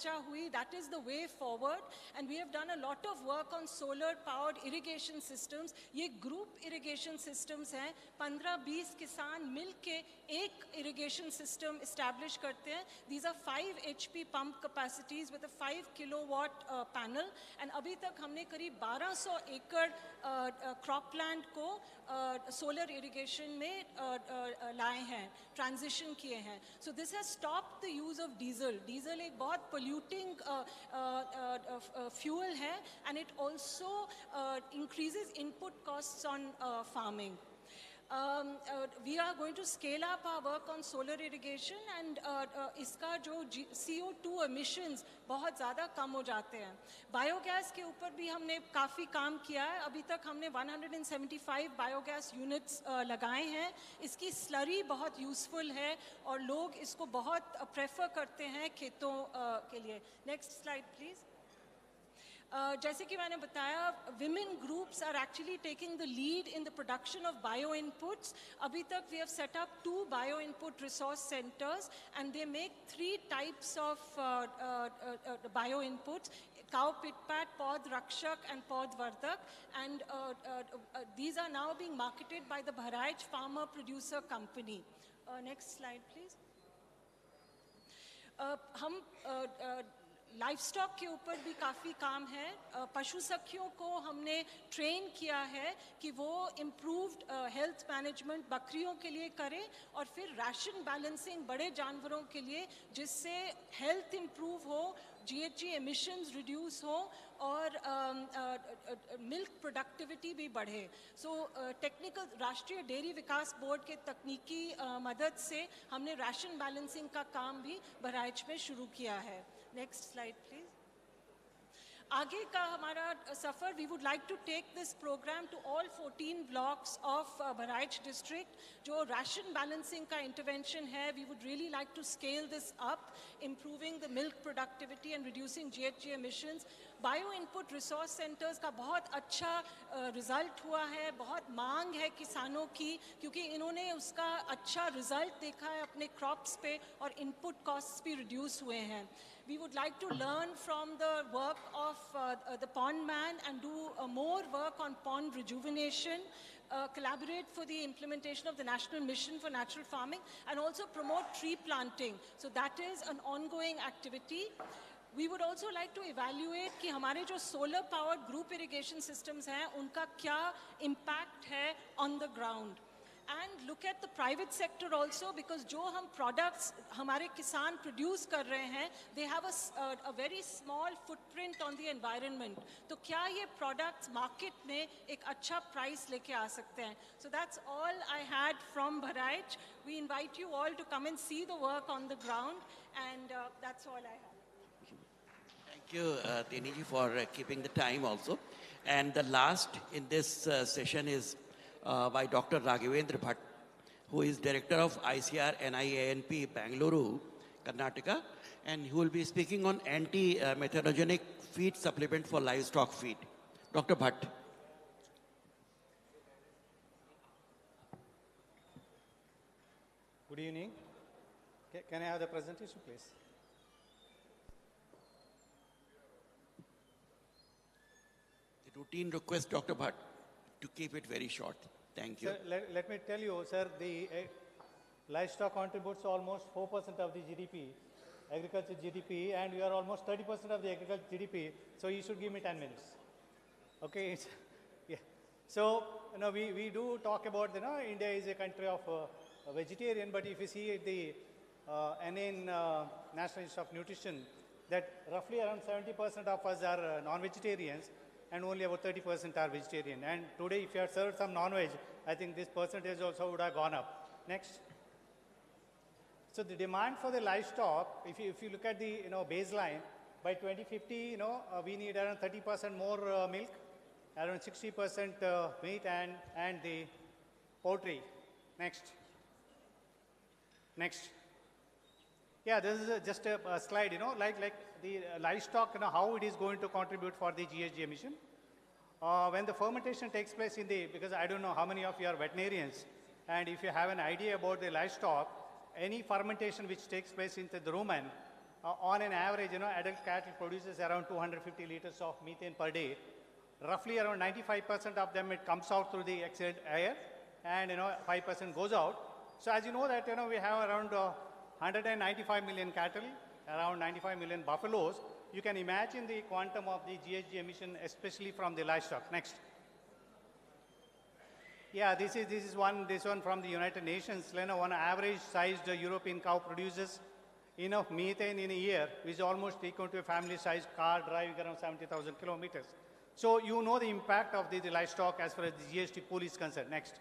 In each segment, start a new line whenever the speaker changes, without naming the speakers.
चर्चा हुई, that is the way forward, and we have done a lot of work on solar powered irrigation systems. ये group irrigation systems हैं, 15-20 किसान मिल के एक irrigation system establish करते हैं. These are 5 HP pump capacities with a 5 kilowatt panel, and अभी तक हमने करीब 1200 एकड़ cropland को solar irrigation में लाए हैं, transition किए हैं. So this has stopped the use of diesel. Diesel एक बहुत polluting fuel है, and it also increases input costs on farming. We are going to scale up our work on solar irrigation, and इसका जो CO2 emissions बहुत ज़्यादा कम हो जाते हैं. बायोगैस के ऊपर भी हमने काफ़ी काम किया है. अभी तक हमने 175 बायोगैस यूनिट्स लगाए हैं. इसकी स्लरी बहुत यूज़फुल है और लोग इसको बहुत प्रेफर करते हैं खेतों के लिए. Next slide please. जैसे कि मैंने बताया, women groups are actually taking the lead in the production of bio inputs. अभी तक we have set up 2 bio input resource centers, and they make 3 types of bio inputs: cow pit pad, pod rakshak, and pod vardak. And these are now being marketed by the Bharai Farmer Producer Company. Next slide, please. हम life stock के ऊपर भी काफ़ी काम है. पशु सखियों को हमने ट्रेन किया है कि वो इम्प्रूव्ड हेल्थ मैनेजमेंट बकरियों के लिए करें, और फिर राशन बैलेंसिंग बड़े जानवरों के लिए, जिससे हेल्थ इम्प्रूव हो, GHG एमिशंस रिड्यूस हो और मिल्क प्रोडक्टिविटी भी बढ़े. सो टेक्निकल राष्ट्रीय डेयरी विकास बोर्ड के तकनीकी मदद से हमने राशन बैलेंसिंग का काम भी बहराइच में शुरू किया है. Next slide please. आगे का हमारा सफ़र, we would like to take this programme to all 14 blocks of Bahraich district. जो राशन बैलेंसिंग का इंटरवेंशन है, we would really like to scale this up, improving the milk productivity and reducing GHG emissions. Bio input resource centres का बहुत अच्छा result हुआ है. बहुत मांग है किसानों की, क्योंकि इन्होंने उसका अच्छा रिज़ल्ट देखा है अपने क्रॉप्स पे, और इनपुट कॉस्ट्स भी रिड्यूस हुए हैं. We would like to learn from the work of the pond man and do more work on pond rejuvenation, collaborate for the implementation of the National Mission for Natural Farming, and also promote tree planting. So that is an ongoing activity. We would also like to evaluate कि हमारे जो solar powered group irrigation systems हैं, उनका क्या impact है on the ground. And look at the private sector also, because जो हम products हमारे किसान produce कर रहे हैं, they have a very small footprint on the environment. तो क्या ये products market में एक अच्छा price लेके आ सकते हैं? So that's all I had from Bharai. We invite you all to come and see the work on the ground, and that's all I have.
Thank you, Teniji, for keeping the time also. And the last in this session is by Dr. Raghavendra Bhatt, who is Director of ICR NIANP Bangalore, Karnataka, and he will be speaking on anti-methanogenic feed supplement for livestock feed. Dr. Bhatt.
Good evening. Can I have the presentation, please?
The routine request, Dr. Bhatt, to keep it very short. Thank you.
Sir, let me tell you, sir, the livestock contributes almost 4% of the GDP, agriculture GDP, and we are almost 30% of the agriculture GDP, so you should give me 10 minutes. Okay? Yeah. So, we do talk about, India is a country of vegetarian, but if you see the NN National Institute of Nutrition, that roughly around 70% of us are non-vegetarians, and only about 30% are vegetarian. And today, if you had served some non-veg, I think this percentage also would have gone up. Next. So the demand for the livestock, if you look at the baseline, by 2050, we need around 30% more milk, around 60% meat, and the poultry. Next. Next. Yeah, this is just a slide, like the livestock, how it is going to contribute for the GHG emission. When the fermentation takes place because I don't know how many of you are veterinarians, and if you have an idea about the livestock, any fermentation which takes place in the rumen, On an average, adult cattle produces around 250 liters of methane per day. Roughly around 95% of them, it comes out through the exhaled air, and 5% goes out. So as you know that, we have around 195 million cattle, around 95 million buffaloes. You can imagine the quantum of the GHG emission, especially from the livestock. Next. Yeah, this is one from the United Nations. One average-sized European cow produces enough methane in a year, which is almost equal to a family-sized car driving around 70,000 kilometers. So you know the impact of the livestock as far as the GST pool is concerned. Next.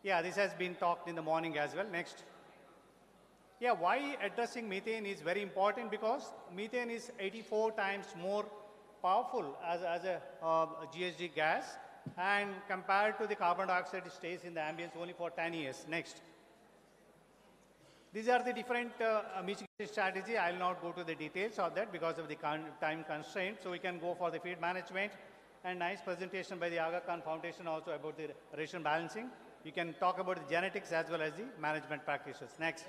Yeah, this has been talked in the morning as well. Next. Yeah, why addressing methane is very important? Because methane is 84 times more powerful as a GHG gas, and compared to the carbon dioxide, it stays in the ambience only for 10 years. Next. These are the different mitigation strategies. I will not go to the details of that because of the time constraint. So we can go for the feed management, and nice presentation by the Aga Khan Foundation also about the ration balancing. You can talk about the genetics as well as the management practices. Next.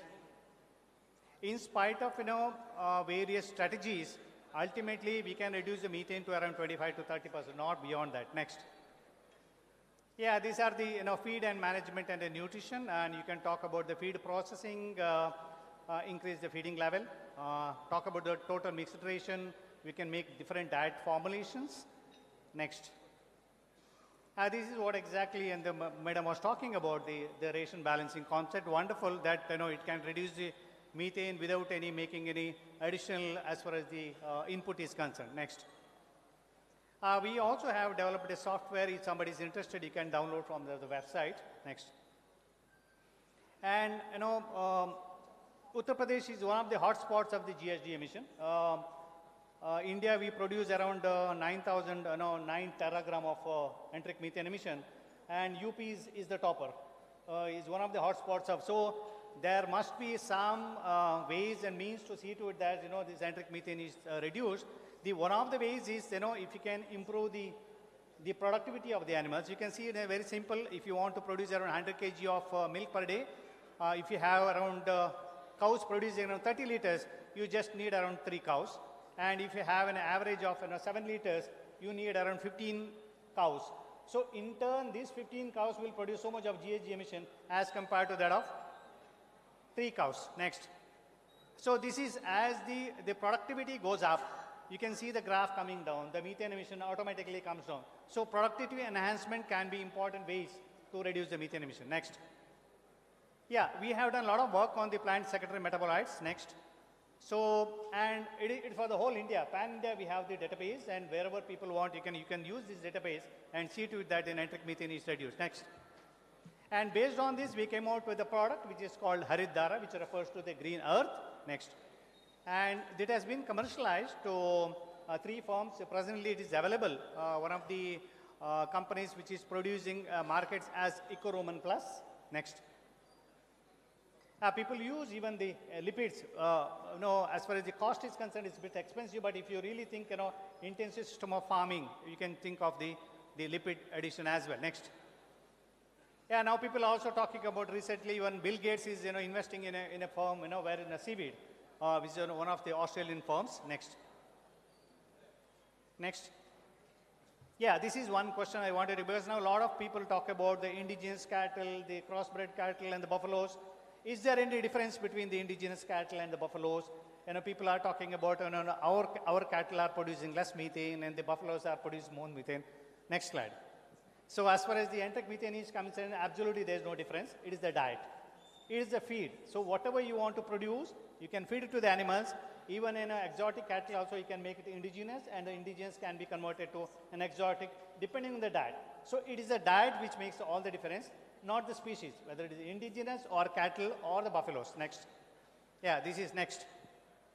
In spite of various strategies, ultimately we can reduce the methane to around 25 to 30%, not beyond that. Next. Yeah, these are the feed and management and the nutrition, and you can talk about the feed processing, increase the feeding level, talk about the total mixed ration. We can make different diet formulations. Next. This is what exactly, and the madam was talking about the ration balancing concept. Wonderful that it can reduce the methane without making any additional as far as the input is concerned. Next. We also have developed a software. If somebody is interested, you can download from the website. Next. And Uttar Pradesh is one of the hotspots of the GHG emission. India, we produce around 9 teragram of enteric methane emission, and UP is the topper. Is one of the hotspots of. So there must be some ways and means to see to it that this enteric methane is reduced. One of the ways is if you can improve the productivity of the animals. You can see it very simple. If you want to produce around 100 kg of milk per day, if you have around cows producing around 30 liters, you just need around 3 cows. And if you have an average of 7 liters, you need around 15 cows. So in turn, these 15 cows will produce so much of GHG emission as compared to that of 3 cows. Next. So this is as the productivity goes up, you can see the graph coming down. The methane emission automatically comes down. So productivity enhancement can be important ways to reduce the methane emission. Next. Yeah, we have done a lot of work on the plant secondary metabolites. Next. So, and it for the whole India, pan-India, we have the database, and wherever people want, you can use this database and see to it that the enteric methane is reduced. Next. And based on this, we came out with a product which is called Harit Dhara, which refers to the green earth. Next. And it has been commercialized to 3 firms. Presently, it is available. One of the companies which is producing markets as Eco-Roman Plus. Next. People use even the lipids. As far as the cost is concerned, it's a bit expensive. But if you really think, intensive system of farming, you can think of the lipid addition as well. Next. Yeah, now people are also talking about recently, even Bill Gates is investing in a firm, where in a seaweed, which is one of the Australian firms. Next. Next. Yeah, this is one question I wanted to, because now a lot of people talk about the indigenous cattle, the crossbred cattle, and the buffaloes. Is there any difference between the indigenous cattle and the buffaloes? People are talking about our cattle are producing less methane and the buffaloes are producing more methane. Next slide. So as far as the enteric methane is concerned, absolutely there is no difference. It is the diet. It is the feed. So whatever you want to produce, you can feed it to the animals. Even in exotic cattle also, you can make it indigenous, and the indigenous can be converted to an exotic depending on the diet. So it is the diet which makes all the difference, not the species, whether it is indigenous or cattle or the buffaloes. Next. Yeah, this is next.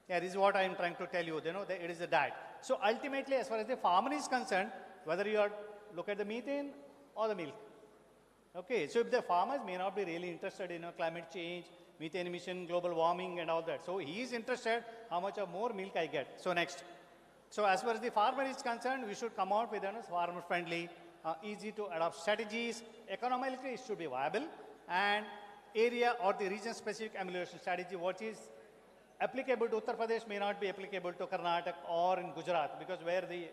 Yeah, this is what I am trying to tell you. It is the diet. So ultimately, as far as the farmer is concerned, whether you are look at the methane or the milk. Okay, so if the farmers may not be really interested in climate change, methane emission, global warming, and all that. So he is interested how much of more milk I get. So next. So as far as the farmer is concerned, we should come out with farmer-friendly, easy to adopt strategies. Economically, it should be viable, and area or the region-specific amelioration strategy, what is applicable to Uttar Pradesh may not be applicable to Karnataka or in Gujarat, because where the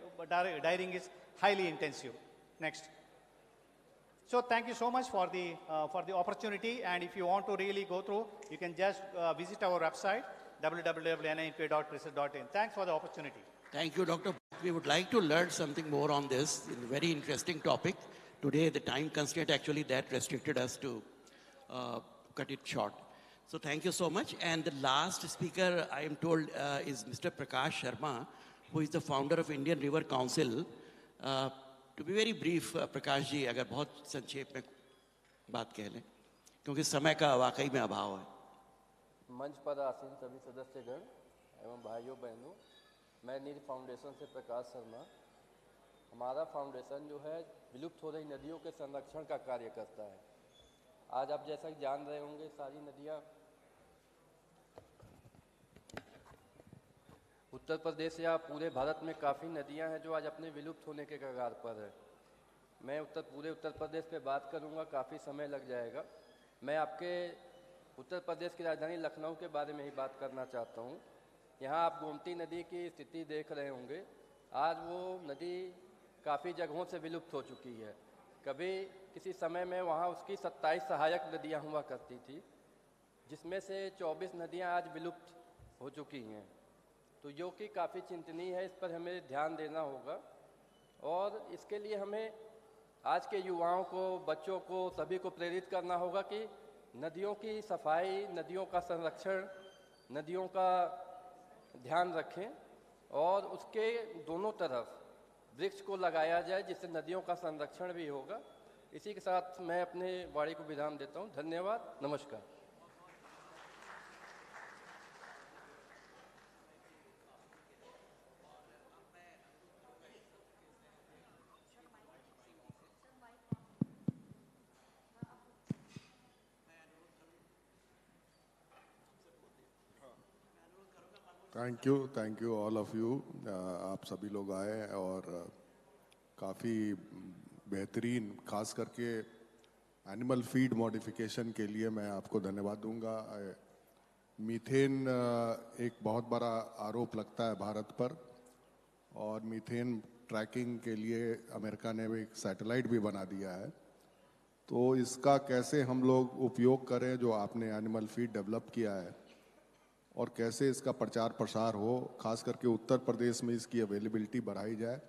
dairying is highly intensive. Next. So thank you so much for the opportunity, and if you want to really go through, you can just visit our website www.ninp.research.in. Thanks for the opportunity.
Thank you, Dr. We would like to learn something more on this, very interesting topic. Today, the time constraint actually that restricted us to cut it short. So thank you so much. And the last speaker, I am told, is Mr. Prakash Sharma, who is the founder of Indian River Council. To be very brief, Prakash ji, अगर बहुत संक्षेप में बात कह लें, क्योंकि समय का वाकई में अभाव है.
मंच पर आसीन सभी सदस्यगण एवं भाइयों बहनों, मैं नीर फाउंडेशन से प्रकाश शर्मा. हमारा फाउंडेशन जो है विलुप्त हो रही नदियों के संरक्षण का कार्य करता है. आज आप जैसा कि जान रहे होंगे, सारी नदियाँ उत्तर प्रदेश या पूरे भारत में काफ़ी नदियां हैं जो आज अपने विलुप्त होने के कगार पर है. मैं पूरे उत्तर प्रदेश पे बात करूंगा, काफ़ी समय लग जाएगा. मैं आपके उत्तर प्रदेश की राजधानी लखनऊ के बारे में ही बात करना चाहता हूं. यहाँ आप गोमती नदी की स्थिति देख रहे होंगे. आज वो नदी काफ़ी जगहों से विलुप्त हो चुकी है. कभी किसी समय में वहाँ उसकी 27 सहायक नदियाँ हुआ करती थी, जिसमें से 24 नदियाँ आज विलुप्त हो चुकी हैं. तो जो कि काफ़ी चिंतनीय है. इस पर हमें ध्यान देना होगा और इसके लिए हमें आज के युवाओं को, बच्चों को, सभी को प्रेरित करना होगा कि नदियों की सफाई, नदियों का संरक्षण, नदियों का ध्यान रखें और उसके दोनों तरफ वृक्ष को लगाया जाए, जिससे नदियों का संरक्षण भी होगा. इसी के साथ मैं अपने वाणी को विराम देता हूँ. धन्यवाद. नमस्कार.
Thank you all of you. आप सभी लोग आए और काफ़ी बेहतरीन, खास करके एनिमल फीड मॉडिफिकेशन के लिए मैं आपको धन्यवाद दूंगा. मीथेन एक बहुत बड़ा आरोप लगता है भारत पर, और मीथेन ट्रैकिंग के लिए अमेरिका ने एक सैटेलाइट भी बना दिया है. तो इसका कैसे हम लोग उपयोग करें जो आपने एनिमल फीड डेवलप किया है, और कैसे इसका प्रचार प्रसार हो, खास करके उत्तर प्रदेश में इसकी अवेलेबिलिटी बढ़ाई जाए.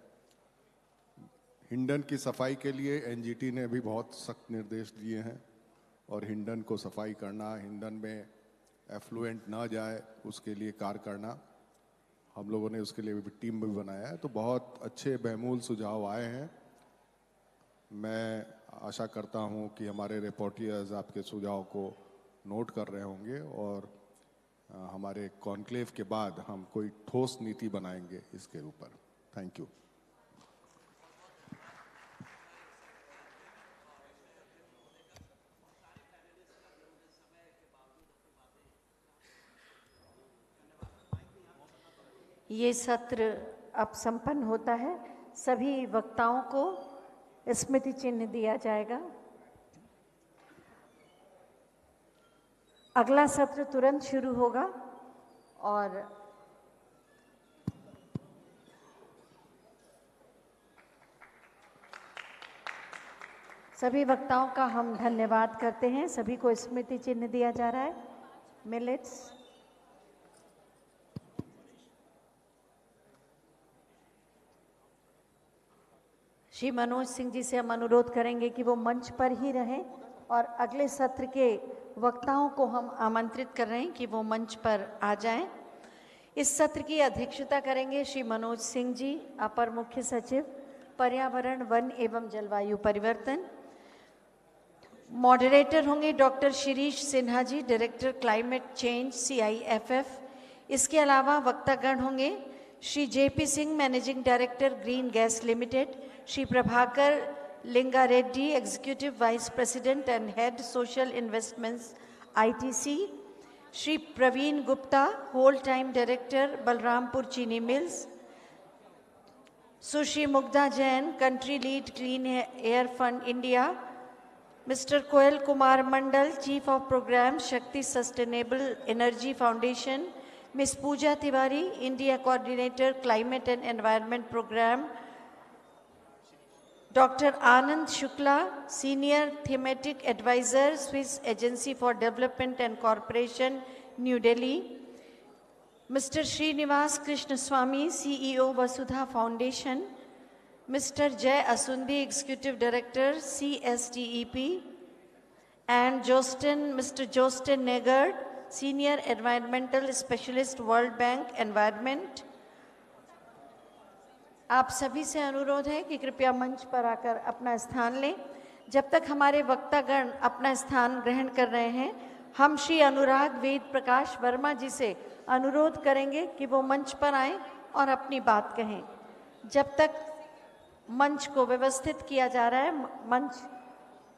हिंडन की सफाई के लिए एनजीटी ने भी बहुत सख्त निर्देश दिए हैं, और हिंडन को सफाई करना, हिंडन में एफ्लुएंट ना जाए उसके लिए कार्य करना. हम लोगों ने उसके लिए भी टीम भी बनाया है. तो बहुत अच्छे बेमूल सुझाव आए हैं. मैं आशा करता हूं कि हमारे रिपोर्टर्स आपके सुझाव को नोट कर रहे होंगे, और हमारे कॉन्क्लेव के बाद हम कोई ठोस नीति बनाएंगे इसके ऊपर. Thank you.
ये सत्र अब संपन्न होता है. सभी वक्ताओं को स्मृति चिन्ह दिया जाएगा. अगला सत्र तुरंत शुरू होगा और सभी वक्ताओं का हम धन्यवाद करते हैं. सभी को स्मृति चिन्ह दिया जा रहा है. मिलेट्स. श्री मनोज सिंह जी से हम अनुरोध करेंगे कि वो मंच पर ही रहें, और अगले सत्र के वक्ताओं को हम आमंत्रित कर रहे हैं कि वो मंच पर आ जाएं. इस सत्र की अध्यक्षता करेंगे श्री मनोज सिंह जी, अपर मुख्य सचिव पर्यावरण, वन एवं जलवायु परिवर्तन. मॉडरेटर होंगे doctor Shirish Sinha ji, director climate change CIFF. इसके अलावा वक्तागण होंगे Shri JP Singh, managing director green gas limited, Shri Prabhakar Linga Reddy, executive vice president and head social investments ITC, Shri Praveen Gupta, whole time director Balrampur Chini mills, Sushri Mugdha Jain, country lead clean air fund India, Mr Koyal Kumar Mandal, chief of programme Shakti sustainable energy foundation, Ms. Pooja Tiwari, India Coordinator, Climate and Environment Program. Dr. Anand Shukla, Senior Thematic Advisor, Swiss Agency for Development and Cooperation, New Delhi. Mr. Srinivas Krishnaswamy, CEO, Vasudha Foundation. Mr. Jay Asundi, Executive Director, CSTEP. And Mr. Jostin Negard, Senior Environmental Specialist, World Bank Environment. आप सभी से अनुरोध है कि कृपया मंच पर आकर अपना स्थान लें। जब तक हमारे वक्तागण अपना स्थान ग्रहण कर रहे हैं, हम श्री अनुराग वेद प्रकाश वर्मा जी से अनुरोध करेंगे कि वो मंच पर आएं और अपनी बात कहें। जब तक मंच को व्यवस्थित किया जा रहा है, मंच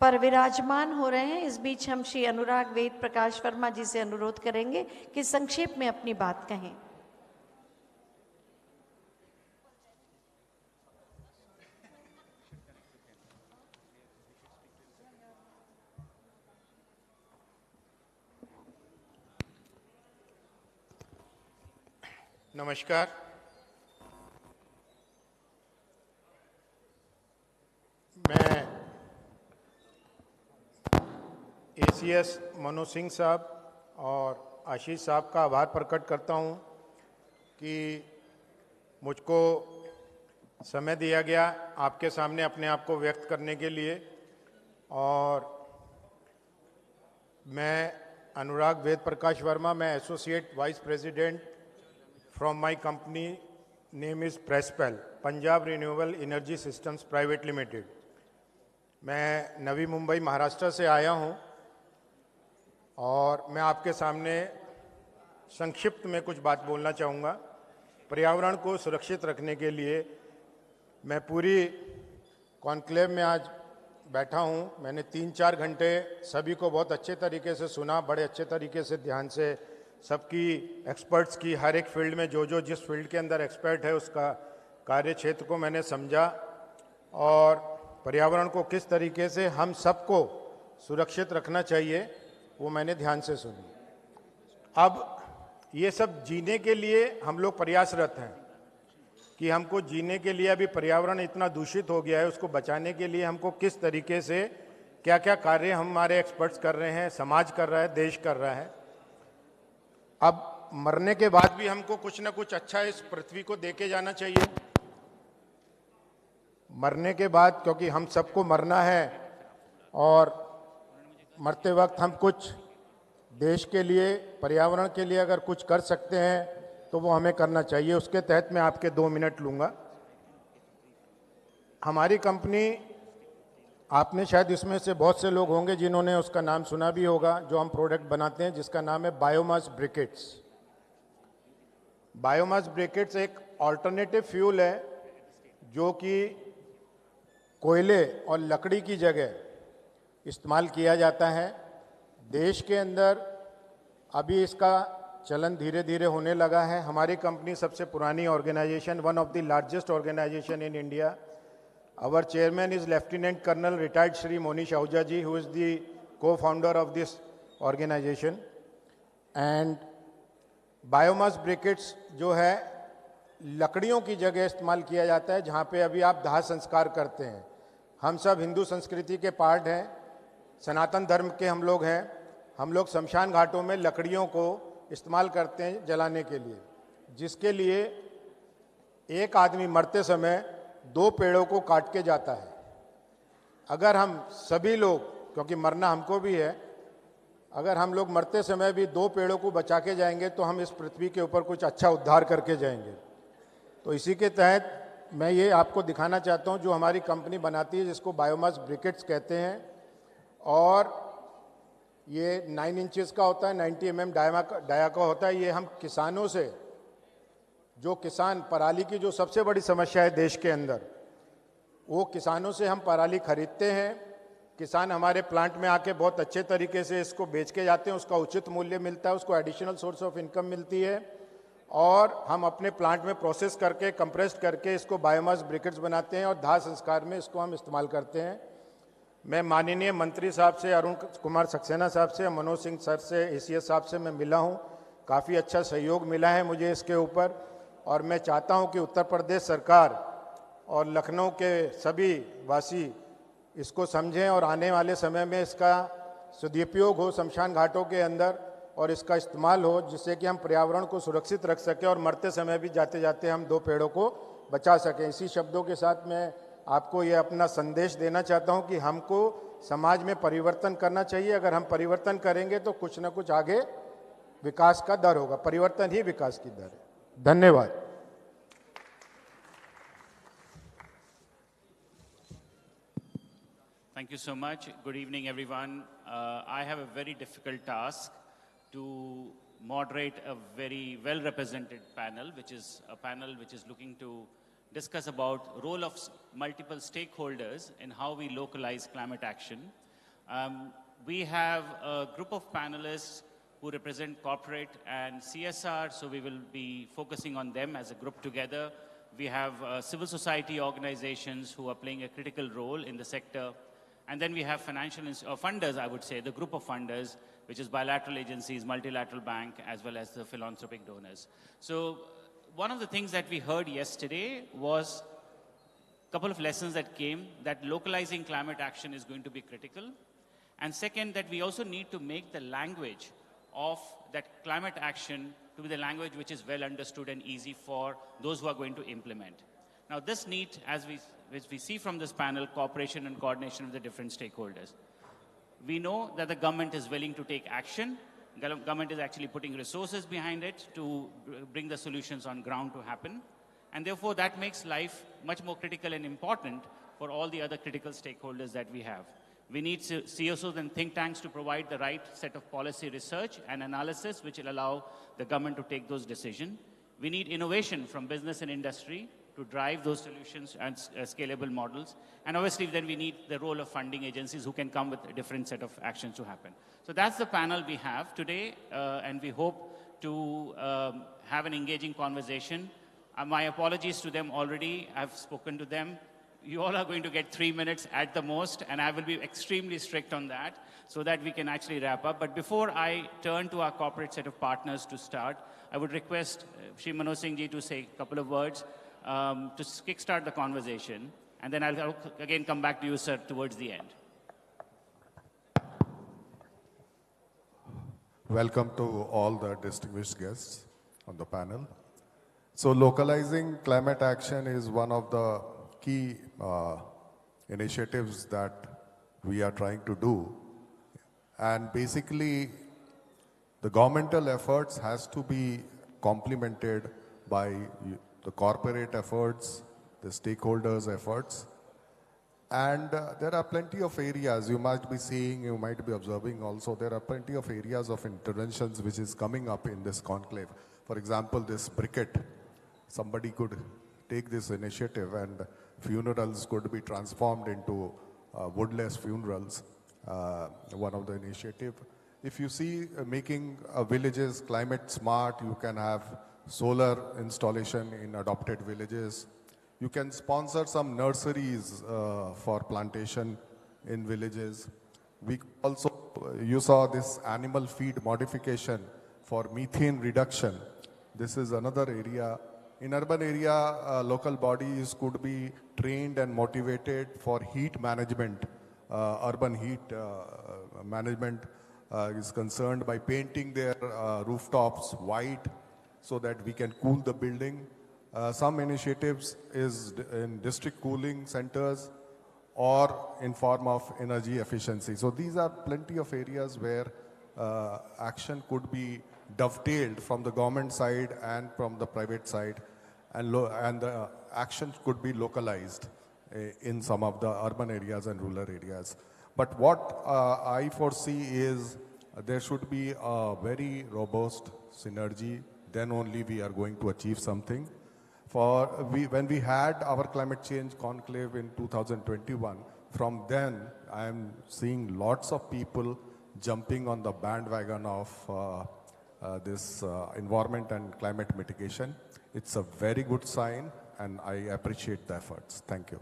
पर विराजमान हो रहे हैं, इस बीच हम श्री अनुराग वेद प्रकाश वर्मा जी से अनुरोध करेंगे कि संक्षेप में अपनी बात कहें।
नमस्कार। मैं एसीएस मनोज सिंह साहब और आशीष साहब का आभार प्रकट करता हूं कि मुझको समय दिया गया आपके सामने अपने आप को व्यक्त करने के लिए। और मैं अनुराग वेद प्रकाश वर्मा, मैं associate vice president from my company, name is Prespel, Punjab renewable energy systems private limited. मैं नवी मुंबई महाराष्ट्र से आया हूं और मैं आपके सामने संक्षिप्त में कुछ बात बोलना चाहूँगा। पर्यावरण को सुरक्षित रखने के लिए मैं पूरी कॉन्क्लेव में आज बैठा हूं। मैंने 3-4 घंटे सभी को बहुत अच्छे तरीके से सुना, बड़े अच्छे तरीके से ध्यान से सबकी एक्सपर्ट्स की, हर एक फील्ड में जो जिस फील्ड के अंदर एक्सपर्ट है उसका कार्य क्षेत्र को मैंने समझा और पर्यावरण को किस तरीके से हम सबको सुरक्षित रखना चाहिए वो मैंने ध्यान से सुनी। अब ये सब जीने के लिए हम लोग प्रयासरत हैं कि हमको जीने के लिए अभी पर्यावरण इतना दूषित हो गया है, उसको बचाने के लिए हमको किस तरीके से क्या क्या कार्य हमारे एक्सपर्ट्स कर रहे हैं, समाज कर रहा है, देश कर रहा है। अब मरने के बाद भी हमको कुछ ना कुछ अच्छा इस पृथ्वी को देके जाना चाहिए। मरने के बाद, क्योंकि हम सबको मरना है और मरते वक्त हम कुछ देश के लिए, पर्यावरण के लिए अगर कुछ कर सकते हैं तो वो हमें करना चाहिए। उसके तहत मैं आपके 2 मिनट लूँगा। हमारी कंपनी, आपने शायद इसमें से बहुत से लोग होंगे जिन्होंने उसका नाम सुना भी होगा, जो हम प्रोडक्ट बनाते हैं जिसका नाम है बायोमास ब्रिकेट्स। बायोमास ब्रिकेट्स एक ऑल्टरनेटिव फ्यूल है जो कि कोयले और लकड़ी की जगह इस्तेमाल किया जाता है। देश के अंदर अभी इसका चलन धीरे धीरे होने लगा है। हमारी कंपनी सबसे पुरानी organisation, one of the largest organisation in India. Our chairman is Lieutenant Colonel retired Shri Monish Ahuja ji, who is the co-founder of this organization. And biomass briquettes जो है लकड़ियों की जगह इस्तेमाल किया जाता है, जहाँ पे अभी आप दाह संस्कार करते हैं। हम सब हिंदू संस्कृति के पार्ट हैं, सनातन धर्म के हम लोग हैं। हम लोग शमशान घाटों में लकड़ियों को इस्तेमाल करते हैं जलाने के लिए, जिसके लिए एक आदमी मरते समय 2 पेड़ों को काट के जाता है। अगर हम सभी लोग, क्योंकि मरना हमको भी है, अगर हम लोग मरते समय भी 2 पेड़ों को बचा के जाएंगे तो हम इस पृथ्वी के ऊपर कुछ अच्छा उद्धार करके जाएंगे। तो इसी के तहत मैं ये आपको दिखाना चाहता हूँ जो हमारी कंपनी बनाती है, जिसको बायोमास ब्रिकेट्स कहते हैं। और ये 9 इंचेस का होता है, 90 mm डाया का होता है। ये हम किसानों से, जो किसान, पराली की जो सबसे बड़ी समस्या है देश के अंदर, वो किसानों से हम पराली खरीदते हैं। किसान हमारे प्लांट में आके बहुत अच्छे तरीके से इसको बेच के जाते हैं, उसका उचित मूल्य मिलता है, उसको एडिशनल सोर्स ऑफ इनकम मिलती है। और हम अपने प्लांट में प्रोसेस करके, कंप्रेस्ड करके इसको बायोमास ब्रिकेट्स बनाते हैं और दाह संस्कार में इसको हम इस्तेमाल करते हैं। मैं माननीय मंत्री साहब से, अरुण कुमार सक्सेना साहब से, मनोज सिंह सर से, एसीएस साहब से मैं मिला हूँ। काफ़ी अच्छा सहयोग मिला है मुझे इसके ऊपर, और मैं चाहता हूं कि उत्तर प्रदेश सरकार और लखनऊ के सभी वासी इसको समझें और आने वाले समय में इसका सदुपयोग हो शमशान घाटों के अंदर और इसका इस्तेमाल हो, जिससे कि हम पर्यावरण को सुरक्षित रख सकें और मरते समय भी जाते जाते हम 2 पेड़ों को बचा सकें। इसी शब्दों के साथ मैं आपको ये अपना संदेश देना चाहता हूं कि हमको समाज में परिवर्तन करना चाहिए। अगर हम परिवर्तन करेंगे तो कुछ ना कुछ आगे विकास का दर होगा, परिवर्तन ही विकास की दर है। धन्यवाद।
Thank you so much. Good evening, everyone. I have a very difficult task to moderate a very well-represented panel, which is a panel which is looking to discuss about role of multiple stakeholders in how we localize climate action. We have a group of panelists who represent corporate and CSR, so we will be focusing on them as a group together. We have civil society organizations who are playing a critical role in the sector. And then we have financial funders, I would say, the group of funders, which is bilateral agencies, multilateral bank, as well as the philanthropic donors. So one of the things that we heard yesterday was a couple of lessons that came, that localizing climate action is going to be critical. And second, that we also need to make the language of that climate action to be the language which is well understood and easy for those who are going to implement. Now this needs, which we see from this panel, cooperation and coordination with the different stakeholders. We know that the government is willing to take action. Government is actually putting resources behind it to bring the solutions on ground to happen. And therefore that makes life much more critical and important for all the other critical stakeholders that we have. We need CSOs and think tanks to provide the right set of policy research and analysis which will allow the government to take those decisions. We need innovation from business and industry to drive those solutions and scalable models. And obviously then we need the role of funding agencies who can come with a different set of actions to happen. So that's the panel we have today, and we hope to have an engaging conversation. My apologies to them already. I've spoken to them. You all are going to get 3 minutes at the most, and I will be extremely strict on that so that we can actually wrap up. But before I turn to our corporate set of partners to start, I would request Shri Manoj Singh ji to say a couple of words to kickstart the conversation, and then I'll again come back to you, sir, towards the end.
Welcome to all the distinguished guests on the panel. So localizing climate action is one of the key initiatives that we are trying to do. And basically, the governmental efforts has to be complemented by the corporate efforts, the stakeholders' efforts. And there are plenty of areas you might be seeing, you might be observing also, there are plenty of areas of interventions which is coming up in this conclave. For example, this briquette, somebody could take this initiative and funerals could be transformed into woodless funerals, one of the initiative. If you see making villages climate smart, you can have solar installation in adopted villages. You can sponsor some nurseries for plantation in villages. We also, you saw this animal feed modification for methane reduction. This is another area. In urban area, local bodies could be trained and motivated for heat management. Urban heat management is concerned by painting their rooftops white so that we can cool the building. Some initiatives is in district cooling centers or in form of energy efficiency. So these are plenty of areas where action could be dovetailed from the government side and from the private side, and the action could be localized in some of the urban areas and rural areas. But what I foresee is there should be a very robust synergy, then only we are going to achieve something. When we had our climate change conclave in 2021, from then I am seeing lots of people jumping on the bandwagon of this environment and climate mitigation. It's a very good sign, and I appreciate the efforts. Thank you.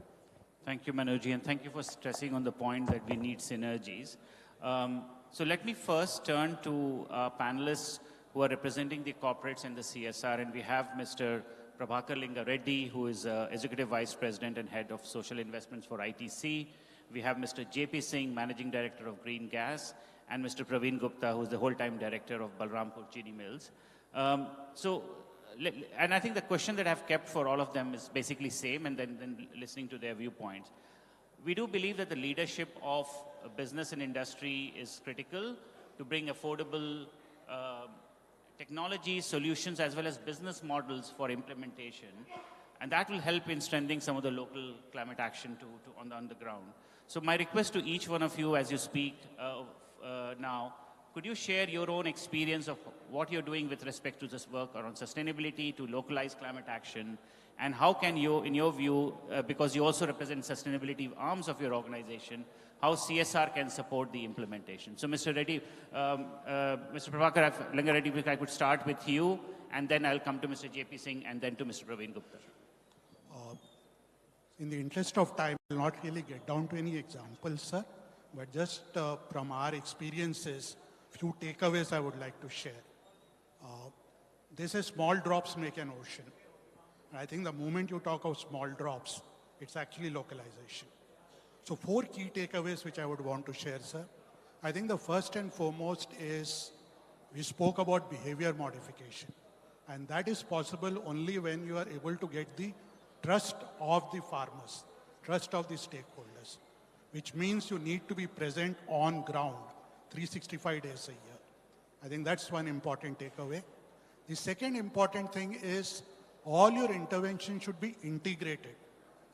Thank you, Manoj, and thank you for stressing on the point that we need synergies. So let me first turn to our panelists who are representing the corporates and the CSR. And we have Mr. Prabhakar Linga Reddy, who is Executive Vice President and Head of Social Investments for ITC. We have Mr. JP Singh, Managing Director of Green Gas, and Mr. Praveen Gupta, who is the whole-time Director of Balrampur Chini Mills. And I think the question that I've kept for all of them is basically same, and then listening to their viewpoints. We do believe that the leadership of business and industry is critical to bring affordable technology solutions as well as business models for implementation. And that will help in strengthening some of the local climate action on the ground. So my request to each one of you as you speak now, could you share your own experience of what you're doing with respect to this work around sustainability, to localize climate action, and how can you, in your view, because you also represent sustainability arms of your organization, how CSR can support the implementation? So Mr. Reddy, Mr. Prabhakar Linga Reddy, if I could start with you, and then I'll come to Mr. JP Singh, and then to Mr. Praveen Gupta.
In the interest of time, I will not really get down to any examples, sir, but just from our experiences, few takeaways I would like to share. They say small drops make an ocean. And I think the moment you talk of small drops, it's actually localization. So 4 key takeaways which I would want to share, sir. I think the first and foremost is we spoke about behavior modification. And that is possible only when you are able to get the trust of the farmers, trust of the stakeholders, which means you need to be present on ground 365 days a year. I think that's one important takeaway. The second important thing is all your intervention should be integrated.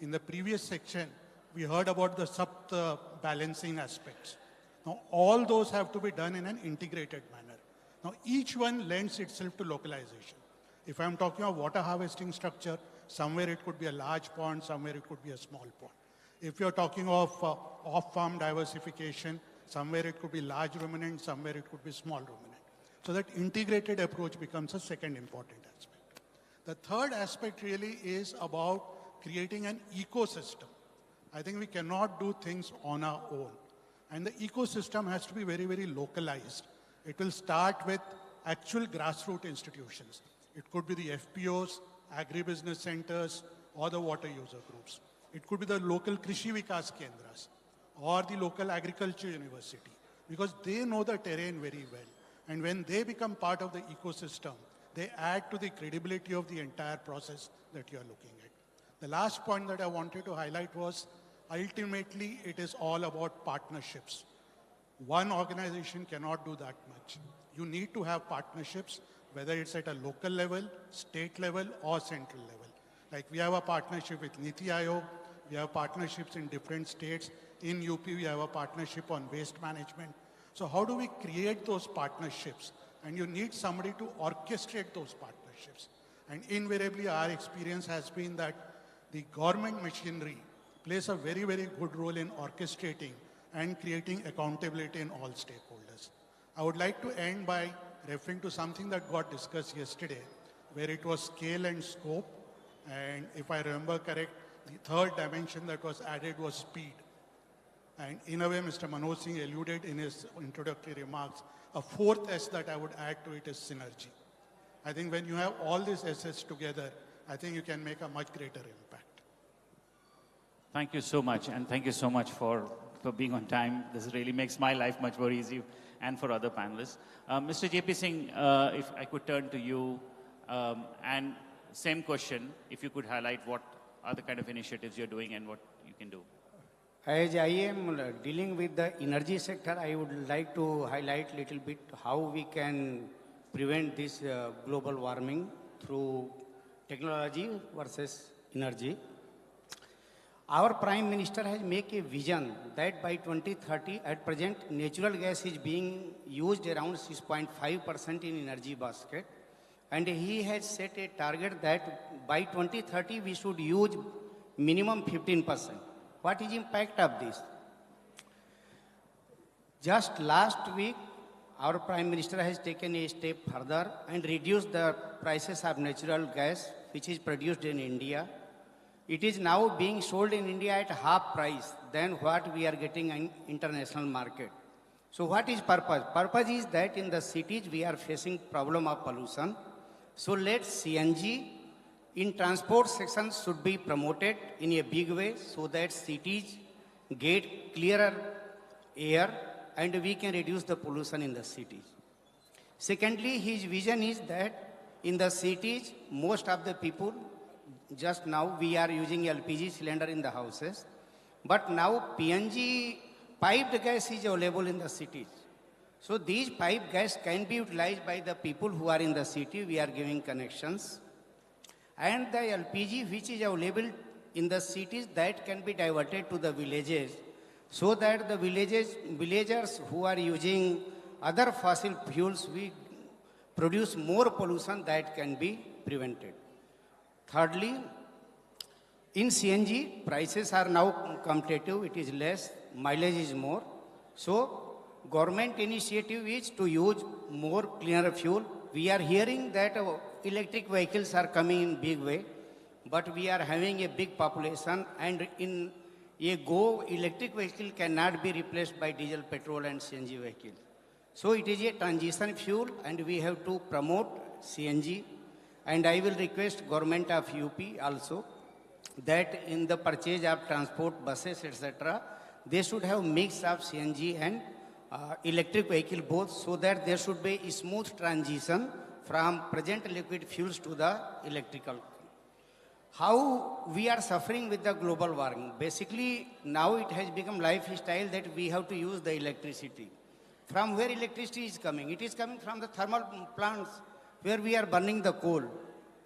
In the previous section, we heard about the balancing aspects. Now, all those have to be done in an integrated manner. Now, each one lends itself to localization. If I'm talking of water harvesting structure, somewhere it could be a large pond, somewhere it could be a small pond. If you're talking of off-farm diversification, somewhere it could be large ruminant, somewhere it could be small ruminant. So that integrated approach becomes a second important aspect. The third aspect really is about creating an ecosystem. I think we cannot do things on our own. And the ecosystem has to be very, very localized. It will start with actual grassroots institutions. It could be the FPOs, agribusiness centers, or the water user groups. It could be the local Krishi Vikas Kendras or the local agriculture university, because they know the terrain very well. And when they become part of the ecosystem, they add to the credibility of the entire process that you are looking at. The last point that I wanted to highlight was, ultimately, it is all about partnerships. One organization cannot do that much. You need to have partnerships, whether it's at a local level, state level, or central level. Like we have a partnership with Niti Aayog, we have partnerships in different states. In UP, we have a partnership on waste management. So how do we create those partnerships? And you need somebody to orchestrate those partnerships. And invariably, our experience has been that the government machinery plays a very, very good role in orchestrating and creating accountability in all stakeholders. I would like to end by referring to something that got discussed yesterday, where it was scale and scope. And if I remember correct, the third dimension that was added was speed. And in a way, Mr. Manoj Singh alluded in his introductory remarks, a fourth S that I would add to it is synergy. I think when you have all these S's together, I think you can make a much greater impact.
Thank you so much, and thank you so much for being on time. This really makes my life much more easy, and for other panelists. Mr. JP Singh, if I could turn to you, and same question, if you could highlight what are the kind of initiatives you're doing and what you can do.
As I am dealing with the energy sector, I would like to highlight a little bit how we can prevent this global warming through technology versus energy. Our Prime Minister has made a vision that by 2030, at present, natural gas is being used around 6.5% in energy basket. And he has set a target that by 2030, we should use minimum 15%. What is the impact of this? Just last week, our Prime Minister has taken a step further and reduced the prices of natural gas, which is produced in India. It is now being sold in India at half price than what we are getting in international market. So what is purpose? Purpose is that in the cities we are facing problem of pollution. So let CNG in transport sections should be promoted in a big way so that cities get clearer air and we can reduce the pollution in the cities. Secondly, his vision is that in the cities, most of the people, just now we are using LPG cylinder in the houses, but now PNG piped gas is available in the cities. So these pipe gas can be utilized by the people who are in the city. We are giving connections. And the LPG which is available in the cities, that can be diverted to the villages so that the villagers who are using other fossil fuels, we produce more pollution that can be prevented. Thirdly, in CNG, prices are now competitive, it is less, mileage is more. So, government initiative is to use more cleaner fuel. We are hearing that electric vehicles are coming in big way, but we are having a big population, and in a go, electric vehicle cannot be replaced by diesel, petrol and CNG vehicles. So it is a transition fuel and we have to promote CNG, and I will request government of UP also that in the purchase of transport buses etc., they should have mix of CNG and electric vehicle both, so that there should be a smooth transition from present liquid fuels to the electrical. How we are suffering with the global warming? Basically, now it has become lifestyle that we have to use the electricity. From where electricity is coming? It is coming from the thermal plants where we are burning the coal.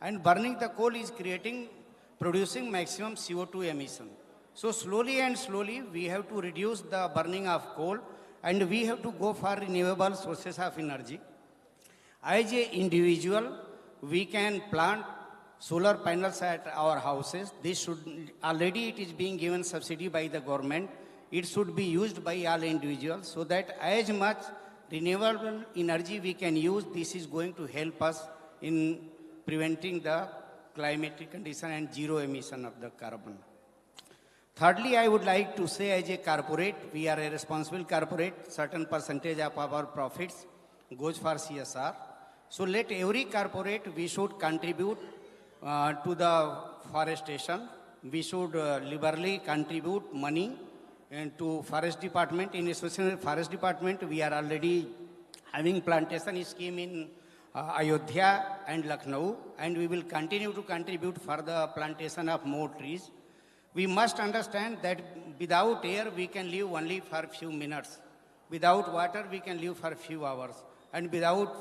And burning the coal is producing maximum CO2 emission. So slowly and slowly we have to reduce the burning of coal and we have to go for renewable sources of energy. As an individual, we can plant solar panels at our houses. This should, already it is being given subsidy by the government. It should be used by all individuals so that as much renewable energy we can use, this is going to help us in preventing the climatic condition and zero emission of the carbon. Thirdly, I would like to say as a corporate, we are a responsible corporate, certain percentage of our profits goes for CSR. So let every corporate, we should contribute to the forestation. We should liberally contribute money and to forest department. In association with forest department, we are already having plantation scheme in Ayodhya and Lucknow, and we will continue to contribute for the plantation of more trees. We must understand that without air, we can live only for a few minutes. Without water, we can live for a few hours. And without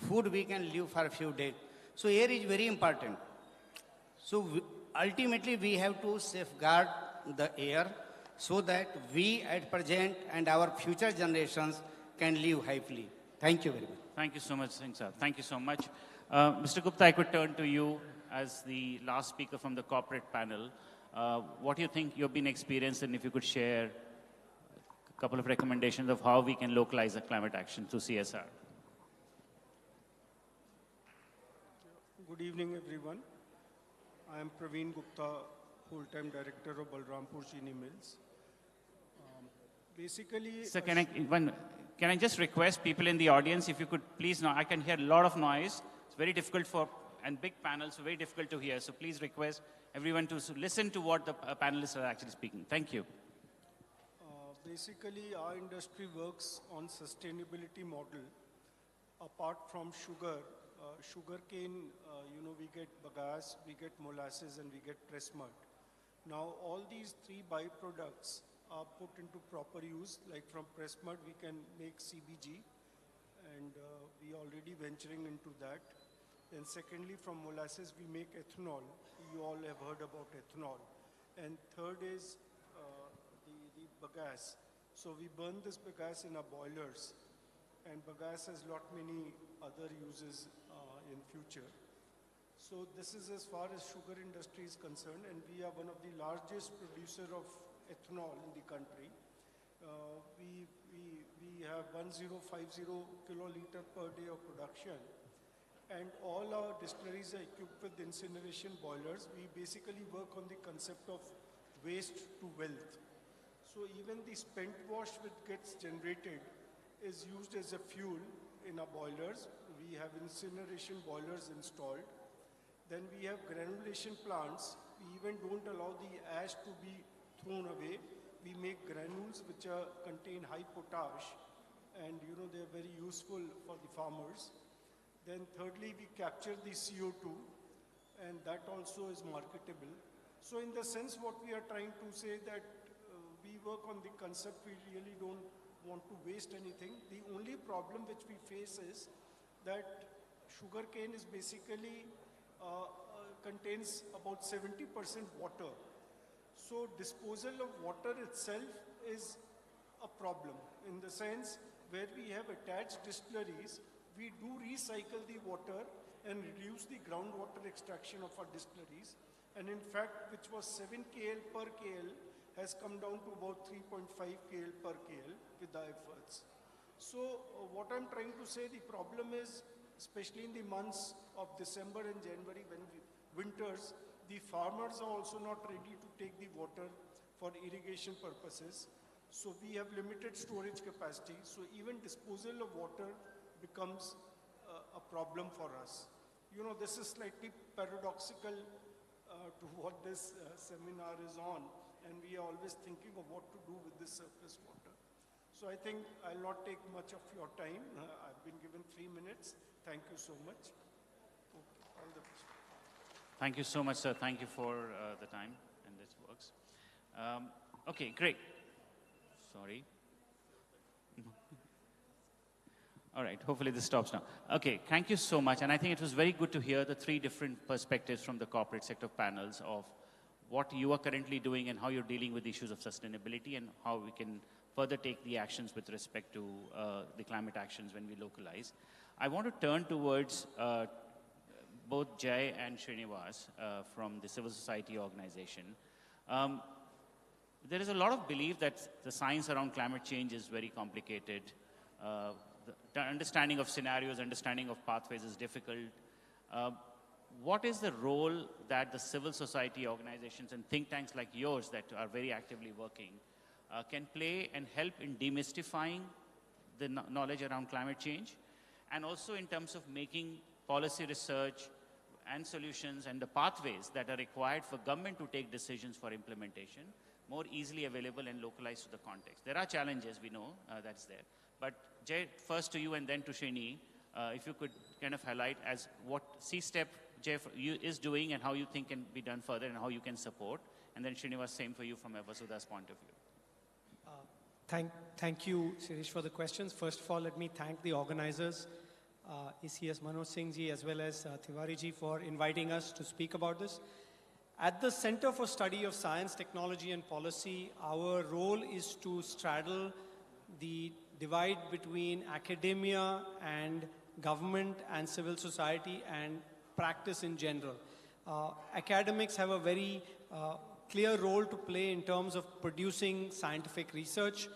food, we can live for a few days. So air is very important. So ultimately, we have to safeguard the air so that we at present and our future generations can live happily. Thank you very much.
Thank you so much, Singh sir. Thank you so much. Mr. Gupta, I could turn to you as the last speaker from the corporate panel. What do you think you've been experienced, and if you could share a couple of recommendations of how we can localize the climate action through CSR?
Good evening, everyone. I am Praveen Gupta, full-time director of Balrampur Chini Mills. Basically,
Sir, can I just request people in the audience, if you could please, now I can hear a lot of noise. It's very difficult and big panels, so very difficult to hear. So please request everyone to listen to what the panelists are actually speaking. Thank you.
Basically, our industry works on sustainability model. Apart from sugarcane, we get bagasse, we get molasses, and we get press mud. Now, all these three byproducts are put into proper use. Like from press mud, we can make CBG, and we are already venturing into that. Then secondly, from molasses, we make ethanol. You all have heard about ethanol. And third is the bagasse. So we burn this bagasse in our boilers. And bagasse has many other uses in future. So this is as far as sugar industry is concerned, and we are one of the largest producer of ethanol in the country. We have 1050 kiloliter per day of production, and all our distilleries are equipped with incineration boilers. We basically work on the concept of waste to wealth. So even the spent wash which gets generated is used as a fuel in our boilers. We have incineration boilers installed. Then we have granulation plants. We even don't allow the ash to be thrown away. We make granules which contain high potash, and they're very useful for the farmers. Then thirdly, we capture the CO2, and that also is marketable. So in the sense, what we are trying to say that we work on the concept, we really don't want to waste anything. The only problem which we face is that sugarcane is basically contains about 70% water. So disposal of water itself is a problem in the sense where we have attached distilleries, we do recycle the water and reduce the groundwater extraction of our distilleries. And in fact, which was 7 KL per KL has come down to about 3.5 KL per KL with the efforts. So what I'm trying to say, the problem is, especially in the months of December and January when winters, the farmers are also not ready to take the water for irrigation purposes. So we have limited storage capacity. So even disposal of water becomes a problem for us. This is slightly paradoxical to what this seminar is on, and we are always thinking of what to do with this surface water. So I think I'll not take much of your time. I've been given 3 minutes. Thank you so much. Okay, all the best.
Thank you so much, sir. Thank you for the time, and this works. Okay, great. Sorry. All right, hopefully this stops now. Okay, thank you so much. And I think it was very good to hear the 3 different perspectives from the corporate sector panels of what you are currently doing and how you're dealing with issues of sustainability and how we can further take the actions with respect to the climate actions when we localize. I want to turn towards both Jay and Srinivas from the civil society organization. There is a lot of belief that the science around climate change is very complicated. The understanding of scenarios, understanding of pathways is difficult. What is the role that the civil society organizations and think tanks like yours that are very actively working can play and help in demystifying the knowledge around climate change, and also in terms of making policy research and solutions and the pathways that are required for government to take decisions for implementation more easily available and localized to the context? There are challenges, we know that's there. But Jay, first to you and then to Srini, if you could kind of highlight as what C-STEP Jay is doing and how you think can be done further and how you can support. And then Srinivas, same for you from Vasudha's point of view.
Thank you, Shirish, for the questions. First of all, let me thank the organizers, ECS Manoj Singh ji as well as Tiwari ji for inviting us to speak about this. At the Center for Study of Science, Technology and Policy, our role is to straddle the divide between academia and government and civil society and practice in general. Academics have a very clear role to play in terms of producing scientific research.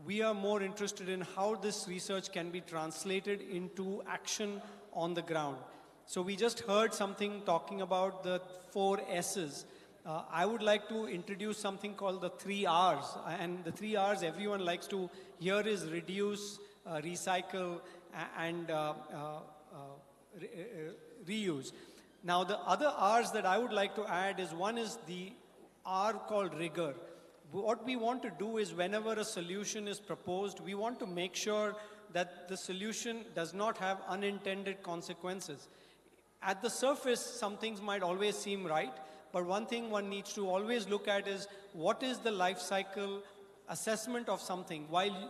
We are more interested in how this research can be translated into action on the ground. So we just heard something talking about the 4 S's. I would like to introduce something called the 3 R's. And the 3 R's everyone likes to hear is reduce, recycle, and reuse. Now the other R's that I would like to add is, one is the R called rigor. What we want to do is whenever a solution is proposed, we want to make sure that the solution does not have unintended consequences. At the surface, some things might always seem right, but one thing one needs to always look at is what is the life cycle assessment of something. While,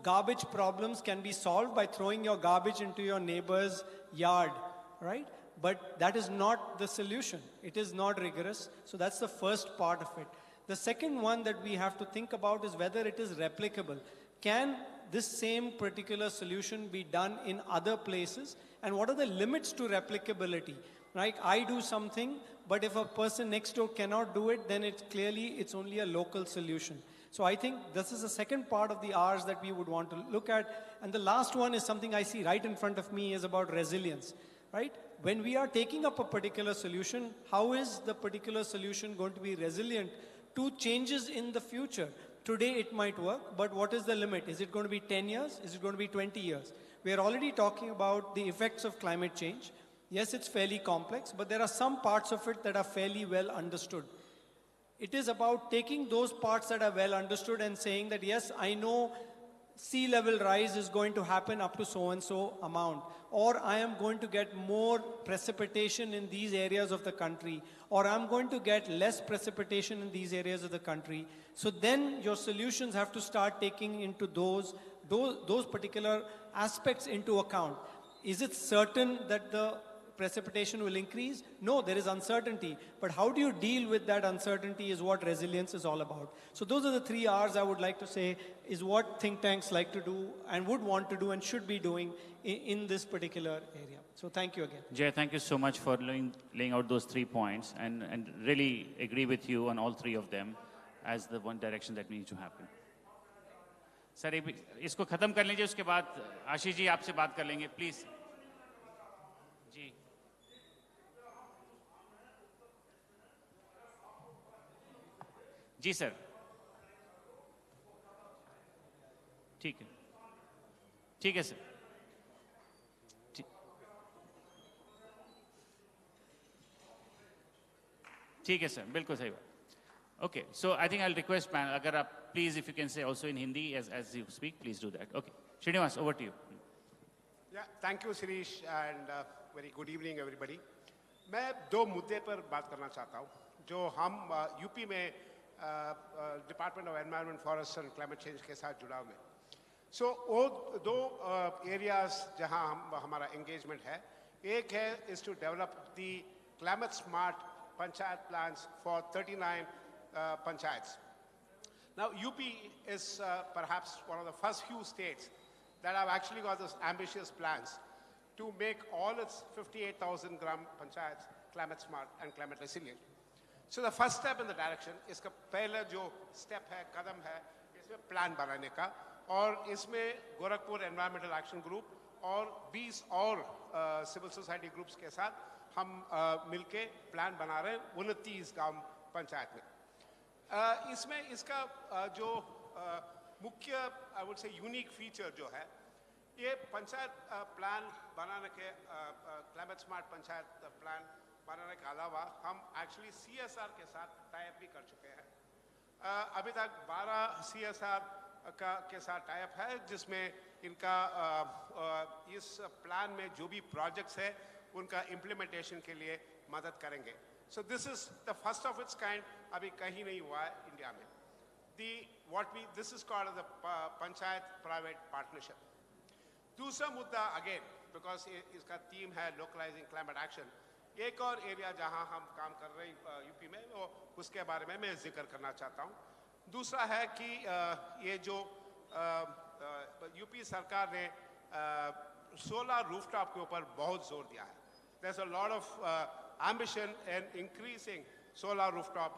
garbage problems can be solved by throwing your garbage into your neighbor's yard, right? But that is not the solution. It is not rigorous. So that's the first part of it. The second one that we have to think about is whether it is replicable. Can this same particular solution be done in other places? And what are the limits to replicability? Right? I do something, but if a person next door cannot do it, then it's only a local solution. So I think this is the second part of the R's that we would want to look at. And the last one is something I see right in front of me, is about resilience. Right? When we are taking up a particular solution, how is the particular solution going to be resilient to changes in the future? Today it might work, but what is the limit? Is it going to be 10 years? Is it going to be 20 years? We are already talking about the effects of climate change. Yes, it's fairly complex, but there are some parts of it that are fairly well understood. It is about taking those parts that are well understood and saying that, yes, I know sea level rise is going to happen up to so and so amount, or I am going to get more precipitation in these areas of the country, or I'm going to get less precipitation in these areas of the country. So then your solutions have to start taking into those particular aspects into account. Is it certain that the precipitation will increase? No, there is uncertainty. But how do you deal with that uncertainty is what resilience is all about. So those are the 3 R's I would like to say is what think tanks like to do and would want to do and should be doing in this particular area. So thank you again.
Jay, thank you so much for laying out those 3 points and really agree with you on all 3 of them as the one direction that needs to happen. Sir, इसको खत्म कर लीजिए, उसके बाद आशीष जी आपसे बात कर लेंगे, please. जी. Ji sir. ठीक है. ठीक है सर. ठीक है सर, बिल्कुल सही बात. Okay, so I think I'll request panel, agar aap please if you can say also in Hindi as you speak, please do that. Okay, Srinivas, over to you.
Yeah, thank you, Shirish, and very good evening, everybody. मैं 2 मुद्दे पर बात करना चाहता हूँ, जो हम UP में department of environment, forest and climate change के साथ जुड़ाव में. So वो 2 एरियाज जहाँ हमारा एंगेजमेंट है, एक है is to develop the climate smart panchayat plans for 39 panchayats. Now, UP is perhaps one of the first few states that have actually got those ambitious plans to make all its 58,000 gram panchayats climate smart and climate resilient. So the first step in the direction, इसका पहला जो step है, कदम है, इसमें plan बनाने का, और इसमें गोरखपुर एनवायरमेंटल एक्शन ग्रुप और 20 और सिविल सोसाइटी ग्रुप्स के साथ हम मिलके प्लान बना रहे हैं 29 गांव पंचायत में. इसमें इसका जो मुख्य I would say unique feature जो है, ये पंचायत प्लान बनाने के क्लाइमेट स्मार्ट पंचायत प्लान बनाने के अलावा हम एक्चुअली CSR के साथ टाई अप भी कर चुके हैं. अभी तक 12 CSR के साथ टाई अप है, जिसमें इनका इस प्लान में जो भी प्रोजेक्ट्स है उनका इम्प्लीमेंटेशन के लिए मदद करेंगे. So this is the first of its kind, अभी कहीं नहीं हुआ है इंडिया में. This is called the Panchayat Private Partnership. दूसरा मुद्दा again, because इसका थीम है localizing climate action, एक और एरिया जहां हम काम कर रहे हैं यूपी में, वो उसके बारे में मैं जिक्र करना चाहता हूं. दूसरा है कि ये जो यूपी सरकार ने सोलर रूफटॉप के ऊपर बहुत जोर दिया है. There's a lot of ambition in increasing solar rooftop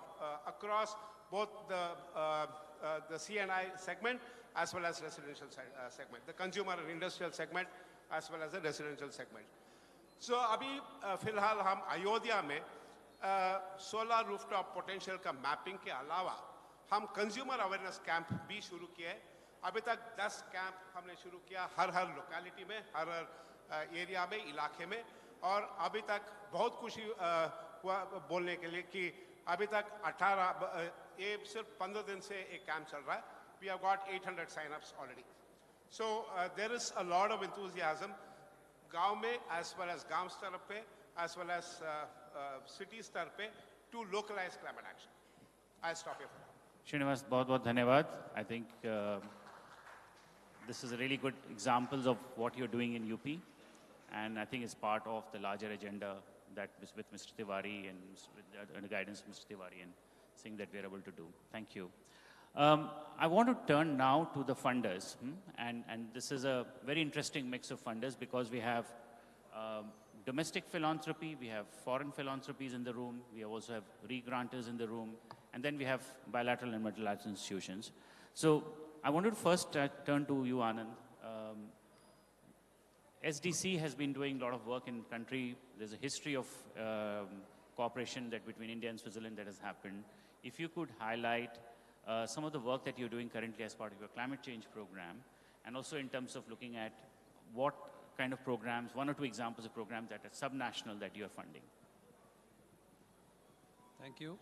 across both the C&I segment as well as residential segment, the consumer and industrial segment as well as the residential segment. So अभी फिलहाल हम अयोध्या में solar rooftop potential का mapping के अलावा हम consumer awareness camp भी शुरू किए. अभी तक 10 कैंप हमने शुरू किया हर लोकेलिटी में, हर एरिया में, इलाके में, और अभी तक बहुत खुशी हुआ बोलने के लिए कि अभी तक 18 ये सिर्फ 15 दिन से एक कैंप चल रहा है. We have got 800 sign-ups already. So there is a lot of enthusiasm गांव में as well as गांव स्तर पे as well as city स्तर पे to localize climate action. I stop here for now.
Srinivas, बहुत धन्यवाद. I think this is a really good examples of what you're doing in UP, and I think it's part of the larger agenda that with Mr. Tiwari and with the guidance of Mr. Tiwari and thing that we're able to do. Thank you. I want to turn now to the funders, and this is a very interesting mix of funders because we have domestic philanthropy, we have foreign philanthropies in the room, we also have re-granters in the room, and then we have bilateral and multilateral institutions. So I wanted to first turn to you, Anand. SDC has been doing a lot of work in country. There's a history of cooperation that between India and Switzerland that has happened. If you could highlight some of the work that you're doing currently as part of your climate change program, and also in terms of looking at what kind of programs, one or two examples of programs that are subnational that you are funding.
Thank you.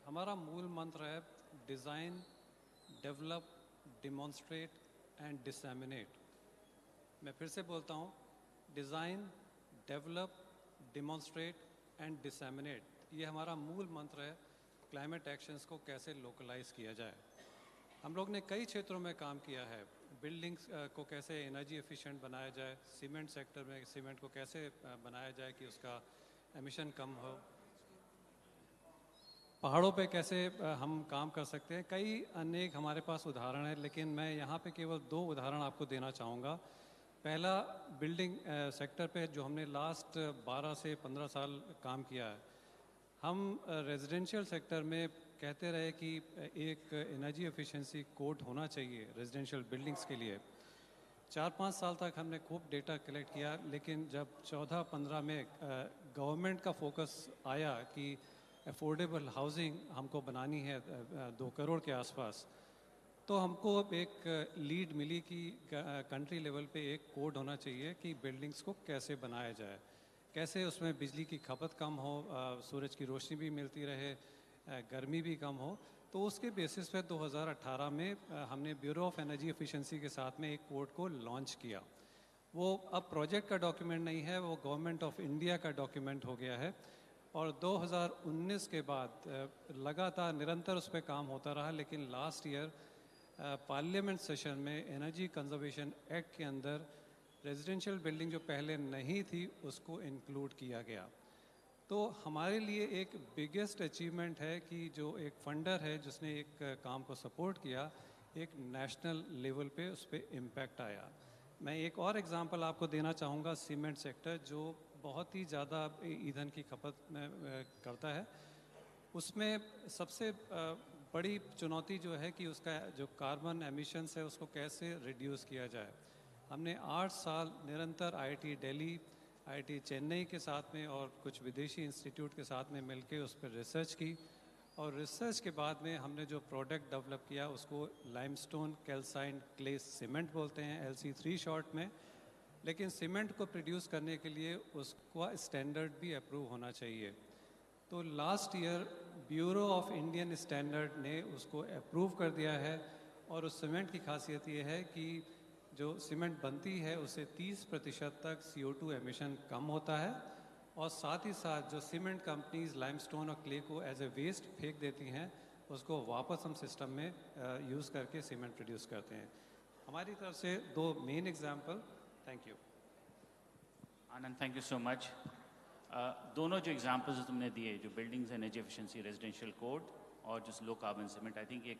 हमारा मूल मंत्र है design, develop, demonstrate and डिसैमिनेट. मैं फिर से बोलता हूँ, design, develop, demonstrate and डिसैमिनेट. ये हमारा मूल मंत्र है क्लाइमेट एक्शंस को कैसे लोकलाइज किया जाए. हम लोग ने कई क्षेत्रों में काम किया है. बिल्डिंग्स को कैसे एनर्जी एफिशिएंट बनाया जाए, सीमेंट सेक्टर में सीमेंट को कैसे बनाया जाए कि उसका एमिशन कम हो, पहाड़ों पे कैसे हम काम कर सकते हैं. कई अनेक हमारे पास उदाहरण हैं, लेकिन मैं यहाँ पे केवल 2 उदाहरण आपको देना चाहूँगा. पहला, बिल्डिंग सेक्टर पे जो हमने लास्ट 12 से 15 साल काम किया है. हम रेजिडेंशियल सेक्टर में कहते रहे कि एक एनर्जी एफिशिएंसी कोड होना चाहिए रेजिडेंशियल बिल्डिंग्स के लिए. 4-5 साल तक हमने खूब डेटा कलेक्ट किया, लेकिन जब 14-15 में गवर्नमेंट का फोकस आया कि अफोर्डेबल हाउसिंग हमको बनानी है 2 करोड़ के आसपास, तो हमको एक लीड मिली कि कंट्री लेवल पे एक कोड होना चाहिए कि बिल्डिंग्स को कैसे बनाया जाए, कैसे उसमें बिजली की खपत कम हो, सूरज की रोशनी भी मिलती रहे, गर्मी भी कम हो. तो उसके बेसिस पे 2018 में हमने ब्यूरो ऑफ एनर्जी एफिशिएंसी के साथ में एक कोड को लॉन्च किया. वो अब प्रोजेक्ट का डॉक्यूमेंट नहीं है, वो गवर्नमेंट ऑफ इंडिया का डॉक्यूमेंट हो गया है. और 2019 के बाद लगातार निरंतर उस पर काम होता रहा. लेकिन लास्ट ईयर पार्लियामेंट सेशन में एनर्जी कंजर्वेशन एक्ट के अंदर रेजिडेंशियल बिल्डिंग जो पहले नहीं थी उसको इंक्लूड किया गया. तो हमारे लिए एक बिगेस्ट अचीवमेंट है कि जो एक फंडर है जिसने एक काम को सपोर्ट किया, एक नेशनल लेवल पे उस पर इम्पैक्ट आया. मैं एक और एग्जांपल आपको देना चाहूँगा. सीमेंट सेक्टर जो बहुत ही ज़्यादा ईंधन की खपत में करता है, उसमें सबसे बड़ी चुनौती जो है कि उसका जो कार्बन एमिशंस है उसको कैसे रिड्यूस किया जाए. हमने 8 साल निरंतर आईआईटी दिल्ली, आईआईटी चेन्नई के साथ में और कुछ विदेशी इंस्टीट्यूट के साथ में मिलके उस पर रिसर्च की, और रिसर्च के बाद में हमने जो प्रोडक्ट डेवलप किया उसको लाइमस्टोन कैल्साइंड क्ले सीमेंट बोलते हैं, LC3 शॉर्ट में. लेकिन सीमेंट को प्रोड्यूस करने के लिए उसका स्टैंडर्ड भी अप्रूव होना चाहिए. तो last year bureau of Indian standard ने उसको अप्रूव कर दिया है. और उस सीमेंट की खासियत ये है कि जो सीमेंट बनती है उससे 30% तक CO2 एमिशन कम होता है. और साथ ही साथ जो सीमेंट कंपनीज लाइमस्टोन और क्ले को एज ए वेस्ट फेंक देती हैं, उसको वापस हम सिस्टम में यूज़ करके सीमेंट प्रोड्यूस करते हैं. हमारी तरफ से 2 main example. Thank you.
Anand, thank you so much. दोनों जो एग्जांपल्स तुमने दिए, जो buildings energy efficiency residential code और जो low carbon cement, I think एक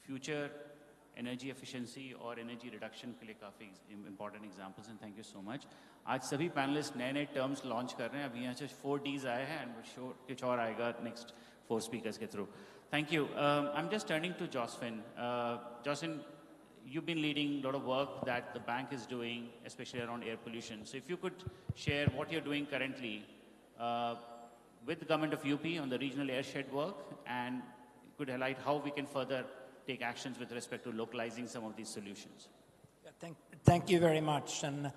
फ्यूचर एनर्जी एफिशिएंसी और एनर्जी रिडक्शन के लिए काफ़ी इंपॉर्टेंट एग्जांपल्स हैं. Thank you so much. आज सभी पैनलिस्ट नए नए टर्म्स लॉन्च कर रहे हैं. अभी यहाँ से 4 Ds आए हैं एंड कुछ और आएगा नेक्स्ट 4 स्पीकर्स के through. Thank you. I am just turning to Josephine. Josephine, you've been leading a lot of work that the bank is doing, especially around air pollution. So if you could share what you're doing currently with the government of UP on the regional airshed work, and could highlight how we can further take actions with respect to localizing some of these solutions.
Yeah, thank you very much. And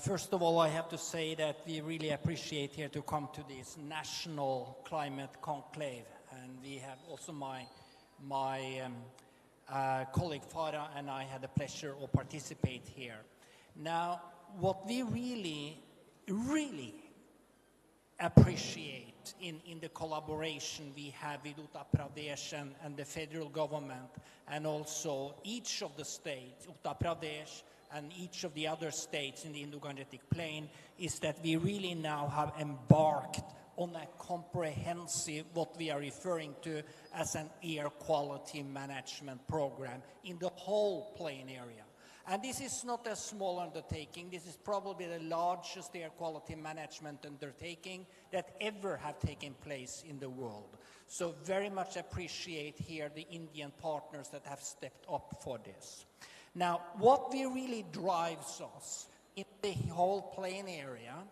first of all, I have to say that we really appreciate here to come to this national climate conclave. And we have also my colleague Farah and I had the pleasure of participate here. Now, what we really appreciate in the collaboration we have with Uttar Pradesh and the federal government, and also each of the states, Uttar Pradesh and each of the other states in the Indo-Gangetic Plain, is that we really now have embarked on a comprehensive, what we are referring to as an air quality management program in the whole plain area. And this is not a small undertaking. This is probably the largest air quality management undertaking that ever have taken place in the world. So very much appreciate here the Indian partners that have stepped up for this. Now, what really drives us in the whole plain area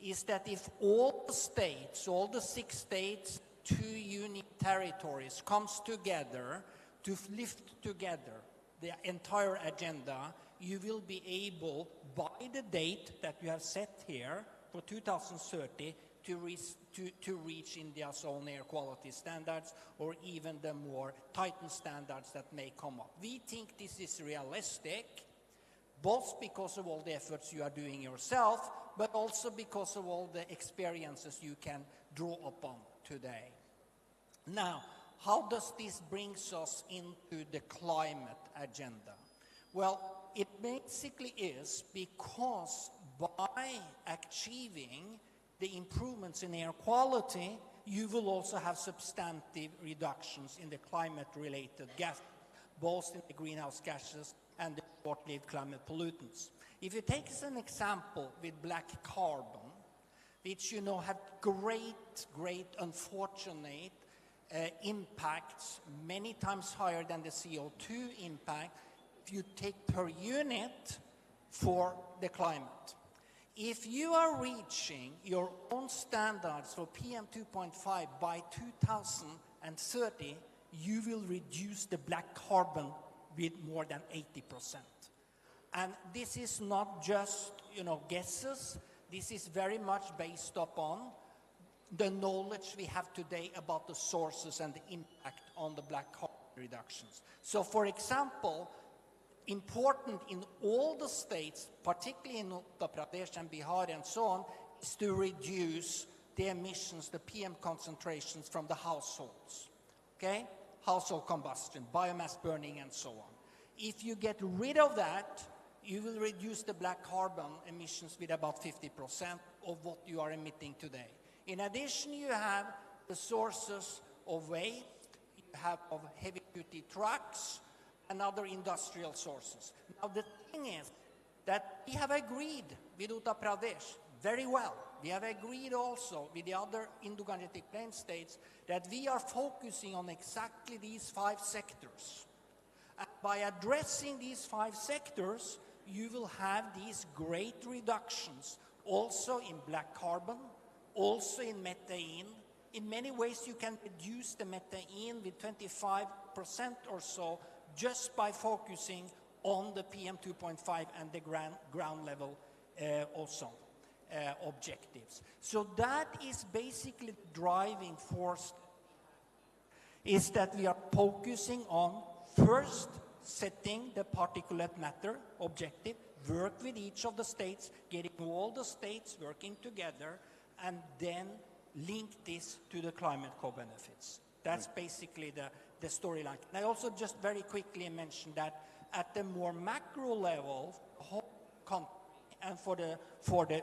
is that if all the states, all the 6 states two union territories comes together to lift together the entire agenda, you will be able, by the date that you have set here for 2030, to reach India's own air quality standards, or even the more tightened standards that may come up. We think this is realistic, both because of all the efforts you are doing yourself, but also because of all the experiences you can draw upon today. Now, how does this bring us into the climate agenda? Well, it basically is because by achieving the improvements in air quality, you will also have substantive reductions in the climate-related gas, both in the greenhouse gases and the short-lived climate pollutants. If you take as an example with black carbon, which have great unfortunate impacts, many times higher than the CO2 impact, if you take per unit for the climate. If you are reaching your own standards for PM 2.5 by 2030, you will reduce the black carbon with more than 80%. And this is not just, guesses. This is very much based upon the knowledge we have today about the sources and the impact on the black carbon reductions. So, for example, important in all the states, particularly in Uttar Pradesh and Bihar and so on, is to reduce the emissions, the PM concentrations from the households, okay? Household combustion, biomass burning, and so on. If you get rid of that, you will reduce the black carbon emissions with about 50% of what you are emitting today. In addition, you have the sources of waste, you have of heavy-duty trucks, and other industrial sources. Now, the thing is that we have agreed with Uttar Pradesh very well. We have agreed also with the other Indo-Gangetic Plain states that we are focusing on exactly these 5 sectors. And by addressing these 5 sectors, you will have these great reductions also in black carbon, also in methane. In many ways, you can reduce the methane with 25% or so just by focusing on the PM 2.5 and the ground level ozone objectives. So that is basically the driving force, is that we are focusing on first setting the particulate matter objective, work with each of the states, getting all the states working together, and then link this to the climate co-benefits. That's basically the storyline. And I also just very quickly mentioned that at the more macro level, the whole country, and for the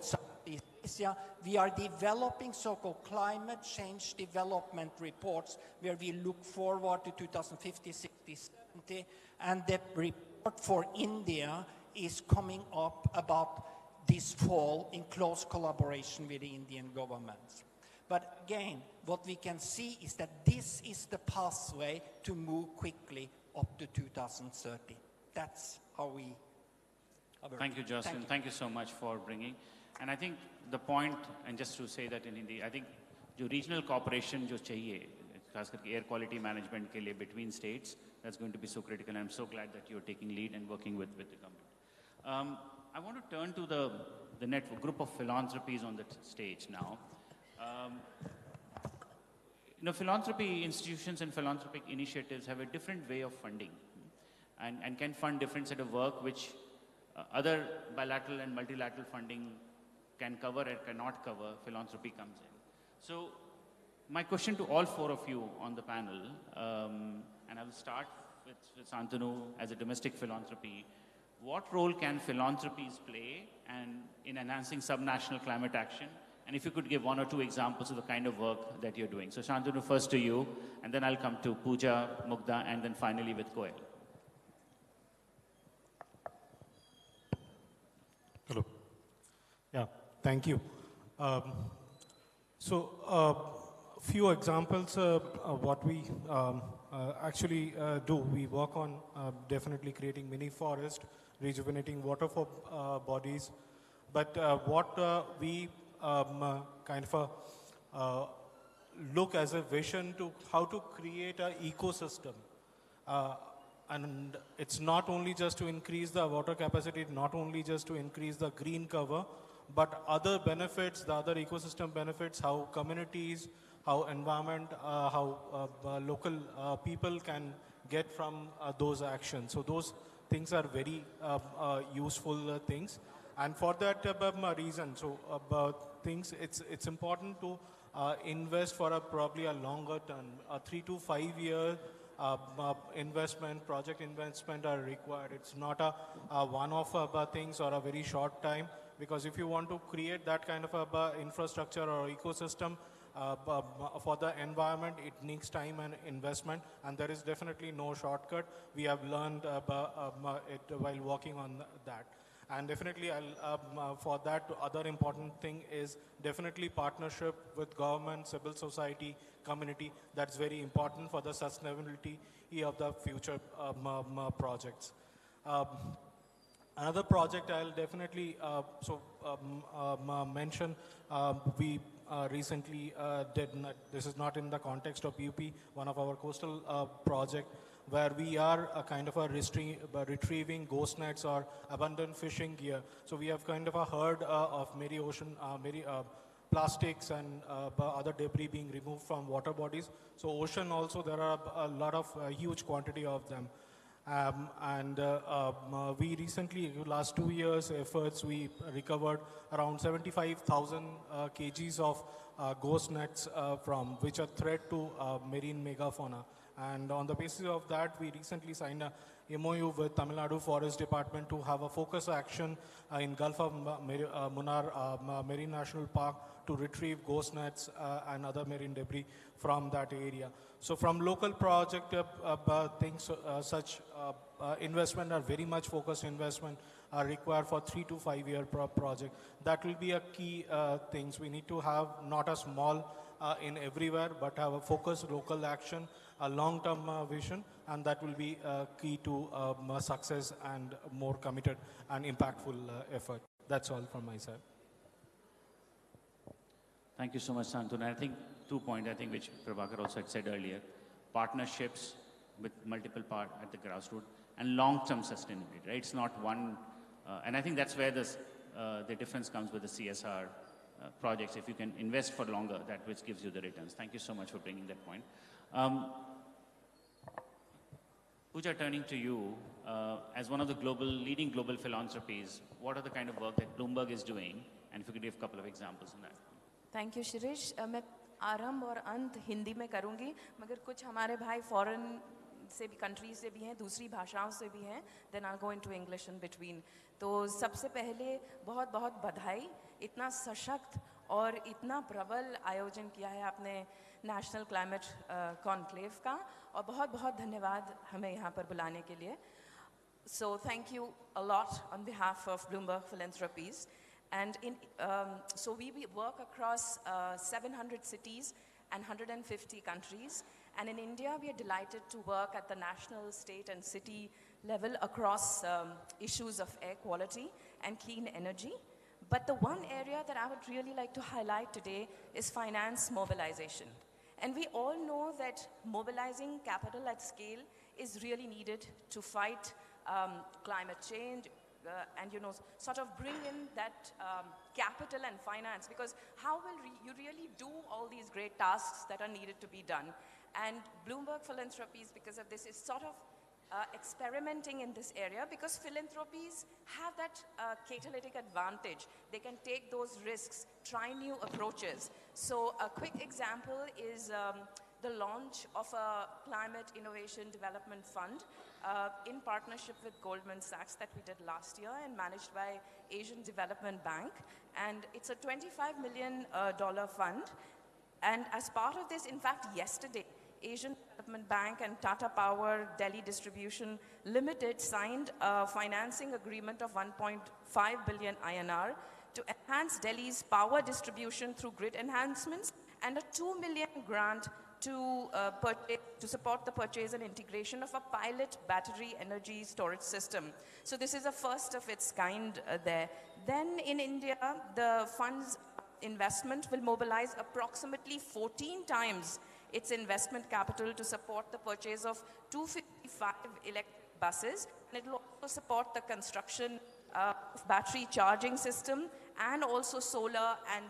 Southeast Asia, we are developing so-called climate change development reports where we look forward to 2050, 60, 70, and the report for India is coming up about this fall in close collaboration with the Indian government. But again, what we can see is that this is the pathway to move quickly up to 2030. That's how we...
Thank you, Justin. Thank you so much for bringing. And I think the point, and just to say that in Hindi, I think the regional cooperation जो चाहिए, खास करके air quality management के लिए between states, that's going to be so critical. And I'm so glad that you're taking lead and working with the government. I want to turn to the network group of philanthropies on the stage now. Philanthropy institutions and philanthropic initiatives have a different way of funding and can fund different set of work which other bilateral and multilateral funding can cover or cannot cover. Philanthropy comes in. So my question to all 4 of you on the panel, and I will start with Santanu as a domestic philanthropy. What role can philanthropies play in enhancing subnational climate action? And if you could give 1 or 2 examples of the kind of work that you're doing. So Shantanu, first to you, and then I'll come to Pooja, Mugdha, and then finally with Koel.
Hello. Yeah, thank you. Few examples of what we actually do. We work on definitely creating mini forest, rejuvenating water for bodies. But what we kind of look as a vision to how to create an ecosystem. And it's not only just to increase the water capacity, not only just to increase the green cover, but other benefits, the other ecosystem benefits, how communities, how environment, how local people can get from those actions. So those things are very useful things. And for that reason, so things, it's important to invest for probably a longer term, a 3 to 5 year investment, project investment are required. It's not a one-off things or a very short time, because if you want to create that kind of a infrastructure or ecosystem for the environment, it needs time and investment, and there is definitely no shortcut. We have learned it while working on that. And definitely, for that, other important thing is definitely partnership with government, civil society, community. That's very important for the sustainability of the future projects. Another project I'll definitely mention, we recently did, this is not in the context of UP, one of our coastal project, where we are kind of retrieving ghost nets or abundant fishing gear. So we have kind of a herd of many plastics and other debris being removed from water bodies. So ocean also, there are a lot of huge quantity of them. We recently, last 2 years efforts, we recovered around 75,000 kgs of ghost nets from which are threat to marine megafauna. And on the basis of that, we recently signed a MOU with Tamil Nadu Forest Department to have a focus action in Gulf of Munnar Marine National Park to retrieve ghost nets and other marine debris from that area. So from local project things, such investment are very much focused investment are required for 3 to 5 year project. That will be a key things. We need to have not a small in everywhere, but have a focused local action, a long-term vision, and that will be key to success and more committed and impactful effort. That's all from my side.
Thank you so much, Santanu. I think 2 points, which Prabhakar also had said earlier, partnerships with multiple parts at the grassroots and long-term sustainability, right? It's not one, and I think that's where the difference comes with the CSR projects. If you can invest for longer, that which gives you the returns. Thank you so much for bringing that point. Pooja, turning to you, as one of the leading global philanthropies, what are the kind of work that Bloomberg is doing? And if you could give a couple of examples on that.
Thank you Shirish मैं आरंभ और अंत हिंदी में करूंगी मगर कुछ हमारे भाई फॉरेन से भी कंट्री से भी हैं दूसरी भाषाओं से भी हैं then I go into English in between तो सबसे पहले बहुत बहुत बधाई इतना सशक्त और इतना प्रबल आयोजन किया है आपने नेशनल क्लाइमेट कॉन्क्लेव का और बहुत बहुत धन्यवाद हमें यहाँ पर बुलाने के लिए so thank you a lot on behalf of Bloomberg Philanthropies. And so we work across 700 cities and 150 countries. And in India, we are delighted to work at the national, state, and city level across issues of air quality and clean energy. But the one area that I would really like to highlight today is finance mobilization. And we all know that mobilizing capital at scale is really needed to fight climate change, and sort of bring in that capital and finance, because how will you really do all these great tasks that are needed to be done? And Bloomberg Philanthropies, because of this, is sort of experimenting in this area, because philanthropies have that catalytic advantage. They can take those risks, try new approaches. So a quick example is the launch of a climate innovation development fund in partnership with Goldman Sachs that we did last year and managed by Asian Development Bank. And it's a $25 million fund. And as part of this, in fact, yesterday, Asian Development Bank and Tata Power Delhi Distribution Limited signed a financing agreement of 1.5 billion INR to enhance Delhi's power distribution through grid enhancements, and a 2 million grant to support the purchase and integration of a pilot battery energy storage system. So this is a first of its kind there. Then in India, the funds investment will mobilize approximately 14 times its investment capital to support the purchase of 255 electric buses. And it will also support the construction of battery charging system and also solar and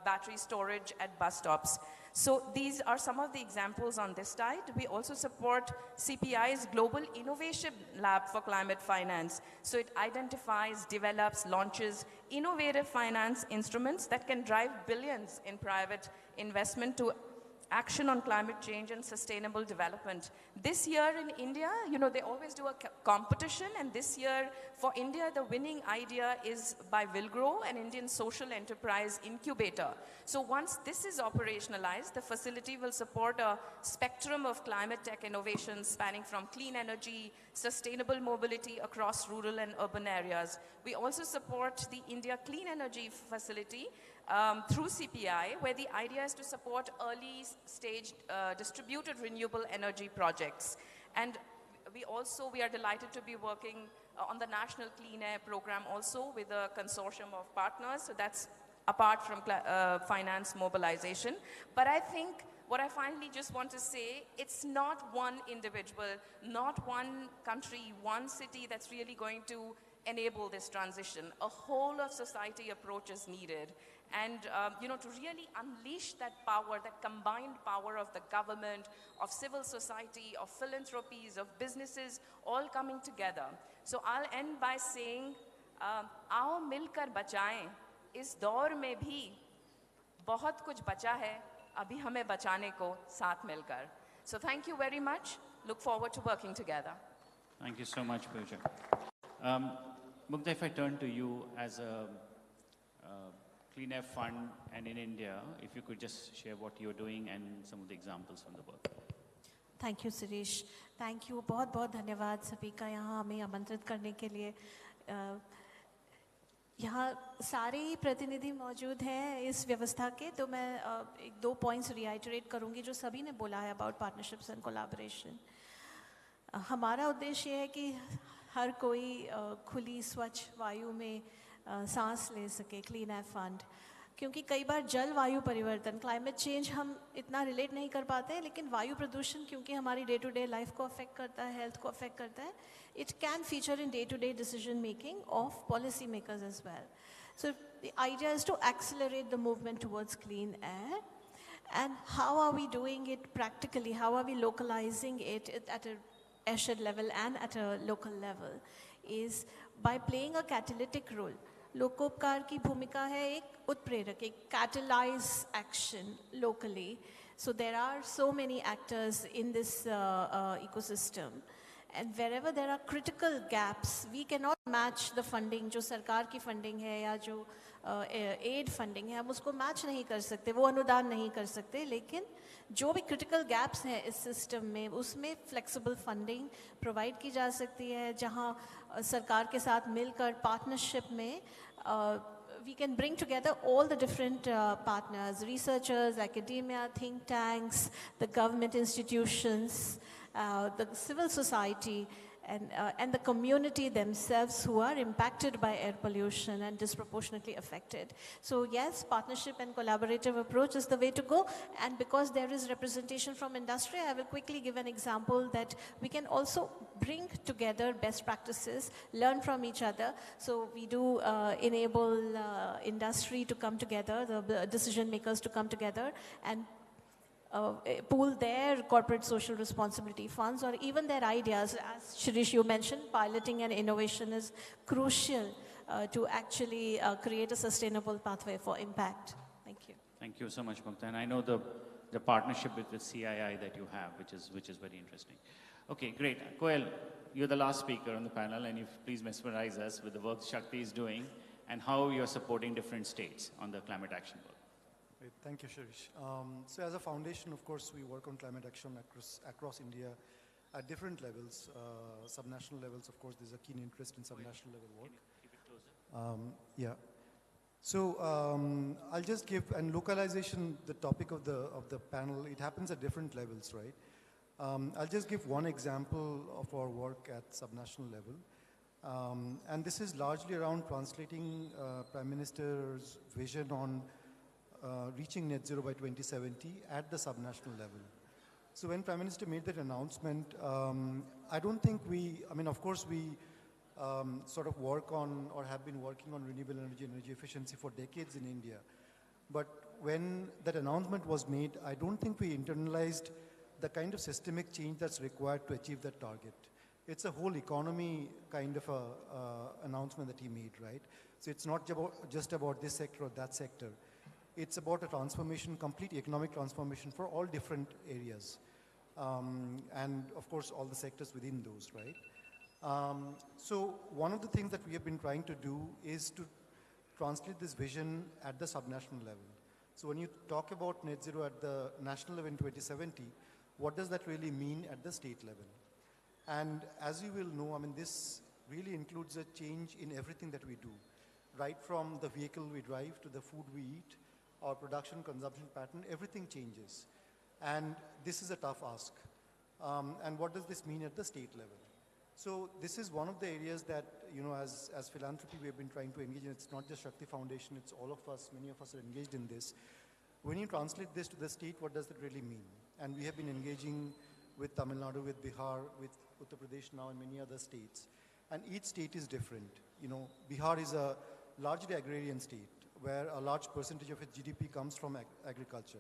battery storage at bus stops. So these are some of the examples on this side. We also support CPI's Global Innovation Lab for Climate Finance. So it identifies, develops, launches innovative finance instruments that can drive billions in private investment to action on climate change and sustainable development. This year in India, they always do a competition, and this year for India, the winning idea is by Wilgrow, an Indian social enterprise incubator. So once this is operationalized, the facility will support a spectrum of climate tech innovations spanning from clean energy, sustainable mobility across rural and urban areas. We also support the India Clean Energy Facility through CPI, where the idea is to support early stage distributed renewable energy projects. And we are delighted to be working on the National Clean Air Program also with a consortium of partners. So that's apart from finance mobilization. But I think what I finally just want to say, it's not one individual, not one country, one city that's really going to enable this transition. A whole of society approach is needed. And, to really unleash that power, that combined power of the government, of civil society, of philanthropies, of businesses, all coming together. So I'll end by saying, आओ मिलकर बचाएं, इस दौर में भी बहुत कुछ बचा है, अभी हमें बचाने को साथ मिलकर. So thank you very much. Look forward to working together.
Thank you so much, Pooja. Mukta, if I turn to you as a Clean Air Fund and in India, if you could just share what you're doing and some of the examples from the work.
Thank you Shirish, thank you, बहुत बहुत धन्यवाद सभी का यहाँ हमें आमंत्रित करने के लिए. यहाँ सारे ही प्रतिनिधि मौजूद हैं इस व्यवस्था के, तो मैं एक दो पॉइंट्स रिआइटरेट करूँगी जो सभी ने बोला है अबाउट पार्टनरशिप्स एंड कोलैबोरेशन. हमारा उद्देश्य है कि हर कोई खुली स्वच्छ वायु में सांस ले सके, क्लीन एयर फंड. क्योंकि कई बार जलवायु परिवर्तन, क्लाइमेट चेंज हम इतना रिलेट नहीं कर पाते हैं, लेकिन वायु प्रदूषण क्योंकि हमारी डे टू डे लाइफ को अफेक्ट करता है, हेल्थ को अफेक्ट करता है, it can feature in day to day decision making of policy makers as well. So the idea is to accelerate the movement towards clean air. And how are we doing it practically? How are we localizing it at a airshed level and at a local level? Is by playing a catalytic role. लोकोपकार की भूमिका है एक उत्प्रेरक, एक catalyze action locally. So there are so many actors in this ecosystem. And wherever there are critical gaps, we cannot match the funding, जो सरकार की funding है या जो aid funding है, हम उसको match नहीं कर सकते, वो अनुदान नहीं कर सकते. लेकिन जो भी critical gaps हैं इस system में, उसमें flexible funding provide की जा सकती है, जहाँ सरकार के साथ मिलकर partnership में we can bring together all the different partners, researchers, academia, think tanks, the government institutions, the civil society, and the community themselves who are impacted by air pollution and disproportionately affected. So yes, partnership and collaborative approach is the way to go. And because there is representation from industry, I will quickly give an example that we can also bring together best practices, learn from each other. So we do enable industry to come together, the decision makers to come together and pool their corporate social responsibility funds or even their ideas. As Shirish, you mentioned, piloting and innovation is crucial to actually create a sustainable pathway for impact. Thank you.
Thank you so much, Mukta. And I know the partnership with the CII that you have, which is very interesting. Okay, great. Koel, you're the last speaker on the panel, and if please mesmerize us with the work Shakti is doing and how you're supporting different states on the climate action work.
Great. Thank you, Shirish. So as a foundation, of course, we work on climate action across India at different levels. Subnational levels, of course, there's a keen interest in subnational level work.
Keep it closer.
Yeah. So I'll just give, and localization, the topic of the panel, it happens at different levels, right? I'll just give one example of our work at subnational level. And this is largely around translating Prime Minister's vision on reaching net zero by 2070 at the subnational level. So when Prime Minister made that announcement, I don't think of course we sort of work on or have been working on renewable energy and energy efficiency for decades in India. But when that announcement was made, I don't think we internalized the kind of systemic change that's required to achieve that target. It's a whole economy kind of announcement that he made, right? So it's not just about this sector or that sector. It's about a transformation, complete economic transformation for all different areas. And of course, all the sectors within those, right? So one of the things that we have been trying to do is to translate this vision at the subnational level. So when you talk about net zero at the national level in 2070, what does that really mean at the state level? And as you will know, this really includes a change in everything that we do, right from the vehicle we drive to the food we eat, our production consumption pattern, everything changes. And this is a tough ask. And what does this mean at the state level? So this is one of the areas that, as philanthropy, we have been trying to engage in. It's not just Shakti Foundation, it's all of us, many of us are engaged in this. When you translate this to the state, what does that really mean? And we have been engaging with Tamil Nadu, with Bihar, with Uttar Pradesh now, and many other states. And each state is different. Bihar is a largely agrarian state, where a large percentage of its GDP comes from agriculture.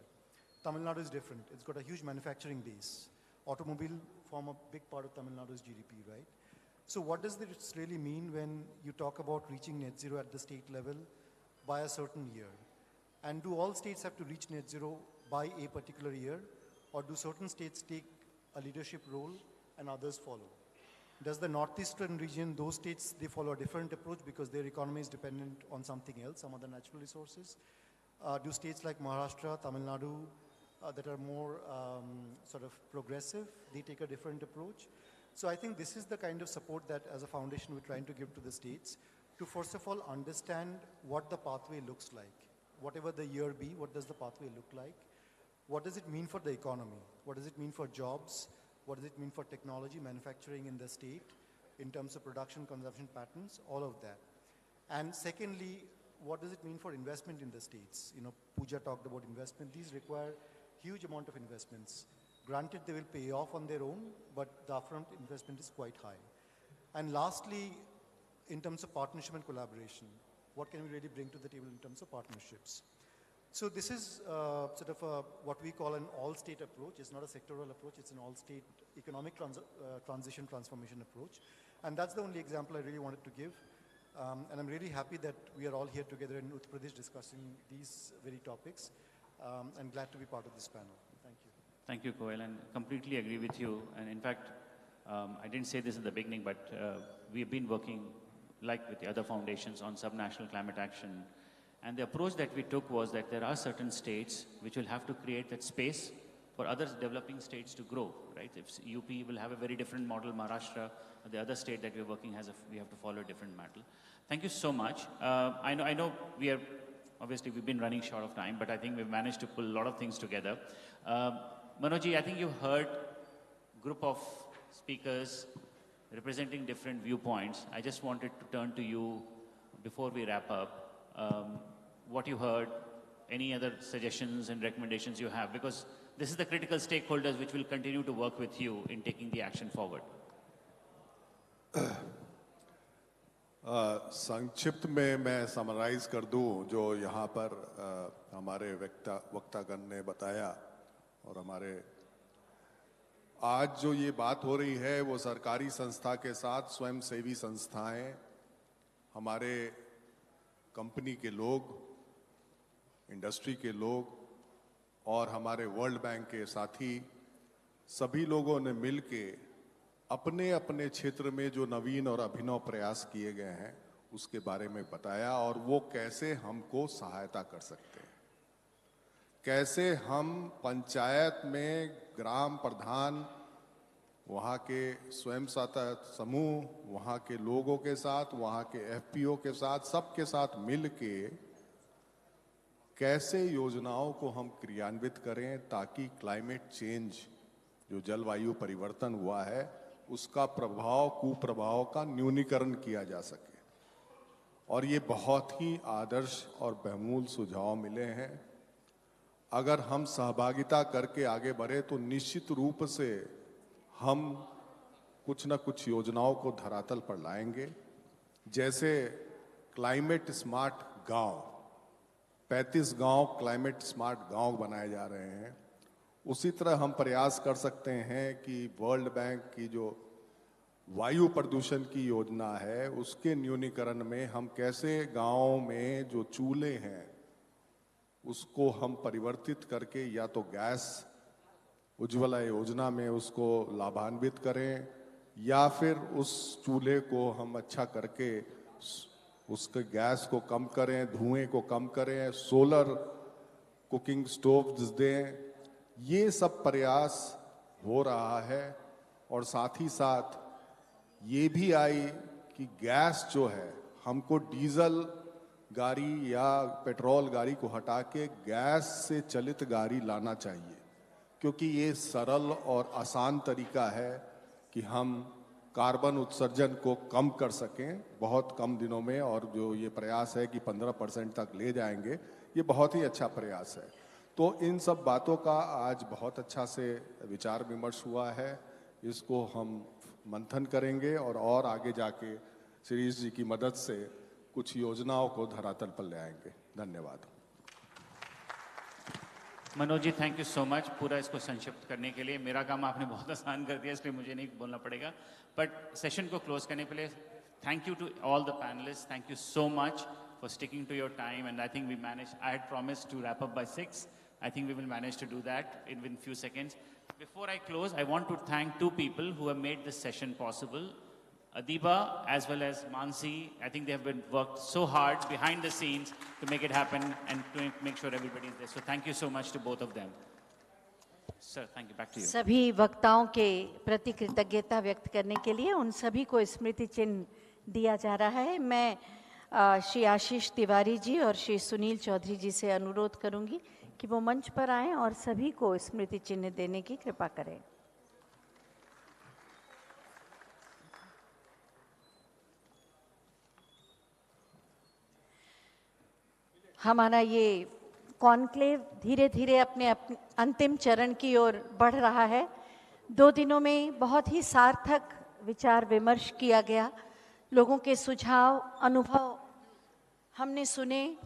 Tamil Nadu is different. It's got a huge manufacturing base. Automobile form a big part of Tamil Nadu's GDP, right? So what does this really mean when you talk about reaching net zero at the state level by a certain year? And do all states have to reach net zero by a particular year? Or do certain states take a leadership role and others follow? Does the northeastern region, those states, they follow a different approach because their economy is dependent on something else, some other natural resources? Do states like Maharashtra, Tamil Nadu, that are more sort of progressive, they take a different approach? So I think this is the kind of support that as a foundation we're trying to give to the states to first of all understand what the pathway looks like. Whatever the year be, what does the pathway look like? What does it mean for the economy? What does it mean for jobs? What does it mean for technology, manufacturing in the state, in terms of production, consumption patterns, all of that. And secondly, what does it mean for investment in the states? Pooja talked about investment. These require huge amount of investments. Granted, they will pay off on their own, but the upfront investment is quite high. And lastly, in terms of partnership and collaboration, what can we really bring to the table in terms of partnerships? So this is sort of what we call an all-state approach. It's not a sectoral approach. It's an all-state economic transformation approach. And that's the only example I really wanted to give. And I'm really happy that we are all here together in Uttar Pradesh discussing these very topics. And glad to be part of this panel. Thank you.
Thank you, Koel, and completely agree with you. And in fact, I didn't say this in the beginning, but we've been working, like with the other foundations, on subnational climate action. And the approach that we took was that there are certain states which will have to create that space for other developing states to grow, right? If UP will have a very different model, Maharashtra, or the other state that we're working has, we have to follow a different model. Thank you so much. I know obviously we've been running short of time, but I think we've managed to pull a lot of things together. Manojji, I think you heard a group of speakers representing different viewpoints. I just wanted to turn to you before we wrap up. What you heard, any other suggestions and recommendations you have, because this is the critical stakeholders which will continue to work with you in taking the action forward.
संक्षिप्त में मैं summarise कर दूं जो यहाँ पर हमारे वक्तागण ने बताया और हमारे आज जो ये बात हो रही है वो सरकारी संस्था के साथ स्वयंसेवी संस्थाएं, हमारे कंपनी के लोग, इंडस्ट्री के लोग और हमारे वर्ल्ड बैंक के साथी, सभी लोगों ने मिलके अपने अपने क्षेत्र में जो नवीन और अभिनव प्रयास किए गए हैं उसके बारे में बताया और वो कैसे हमको सहायता कर सकते हैं, कैसे हम पंचायत में ग्राम प्रधान, वहाँ के स्वयं सहायता समूह, वहाँ के लोगों के साथ, वहाँ के एफपीओ के साथ, सबके साथ मिल के कैसे योजनाओं को हम क्रियान्वित करें ताकि क्लाइमेट चेंज, जो जलवायु परिवर्तन हुआ है, उसका प्रभाव, कुप्रभाव का न्यूनीकरण किया जा सके। और ये बहुत ही आदर्श और बहुमूल्य सुझाव मिले हैं अगर हम सहभागिता करके आगे बढ़े तो निश्चित रूप से हम कुछ न कुछ योजनाओं को धरातल पर लाएंगे। जैसे क्लाइमेट स्मार्ट गांव, 35 गांव क्लाइमेट स्मार्ट गांव बनाए जा रहे हैं। उसी तरह हम प्रयास कर सकते हैं कि वर्ल्ड बैंक की जो वायु प्रदूषण की योजना है उसके न्यूनीकरण में हम कैसे गांवों में जो चूल्हे हैं उसको हम परिवर्तित करके या तो गैस उज्ज्वला योजना में उसको लाभान्वित करें या फिर उस चूल्हे को हम अच्छा करके उसके गैस को कम करें, धुएं को कम करें, सोलर कुकिंग स्टोव्स दें। ये सब प्रयास हो रहा है। और साथ ही साथ ये भी आई कि गैस जो है हमको डीजल गाड़ी या पेट्रोल गाड़ी को हटा के गैस से चलित गाड़ी लाना चाहिए, क्योंकि ये सरल और आसान तरीका है कि हम कार्बन उत्सर्जन को कम कर सकें बहुत कम दिनों में। और जो ये प्रयास है कि 15% तक ले जाएंगे, ये बहुत ही अच्छा प्रयास है। तो इन सब बातों का आज बहुत अच्छा से विचार विमर्श हुआ है। इसको हम मंथन करेंगे और आगे जाके शिरीष जी की मदद से कुछ योजनाओं को धरातल पर ले आएंगे। धन्यवाद।
Manoj ji, thank you so much पूरा इसको संक्षिप्त करने के लिए। मेरा काम आपने बहुत आसान कर दिया, इसलिए मुझे नहीं बोलना पड़ेगा। बट सेशन को क्लोज करने के लिए thank you to all the panelist. Thank you so much for sticking to your time and I think we manage. I had promised to wrap up by 6. I think we will manage to do that in few seconds. Before I close, I want to thank two people who have made this session possible. Adiba as well as Mansi. I think they have been worked so hard behind the scenes to make it happen and to make sure everybody is there. So thank you so much to both of them. Sir, thank you. Back to you.
सभी वक्ताओं के प्रति कृतज्ञता व्यक्त करने के लिए उन सभी को स्मृति चिन्ह दिया जा रहा है। मैं श्री आशीष तिवारी जी और श्री सुनील चौधरी जी से अनुरोध करूंगी कि वो मंच पर आएं और सभी को स्मृति चिन्ह देने की कृपा करें। हमारा ये कॉन्क्लेव धीरे धीरे अपने अंतिम चरण की ओर बढ़ रहा है। 2 दिनों में बहुत ही सार्थक विचार विमर्श किया गया। लोगों के सुझाव, अनुभव हमने सुने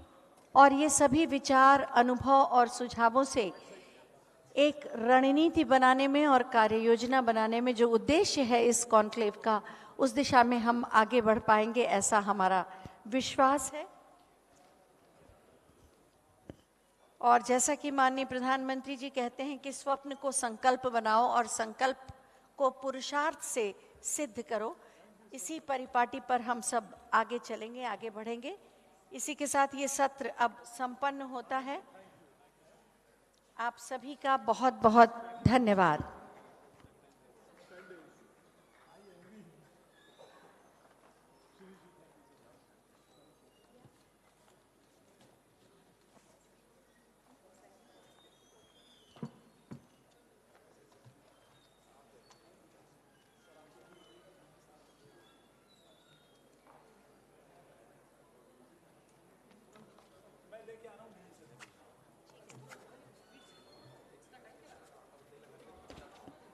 और ये सभी विचार, अनुभव और सुझावों से एक रणनीति बनाने में और कार्य योजना बनाने में जो उद्देश्य है इस कॉन्क्लेव का, उस दिशा में हम आगे बढ़ पाएंगे, ऐसा हमारा विश्वास है। और जैसा कि माननीय प्रधानमंत्री जी कहते हैं कि स्वप्न को संकल्प बनाओ और संकल्प को पुरुषार्थ से सिद्ध करो, इसी परिपाटी पर हम सब आगे चलेंगे, आगे बढ़ेंगे। इसी के साथ ये सत्र अब संपन्न होता है। आप सभी का बहुत बहुत धन्यवाद।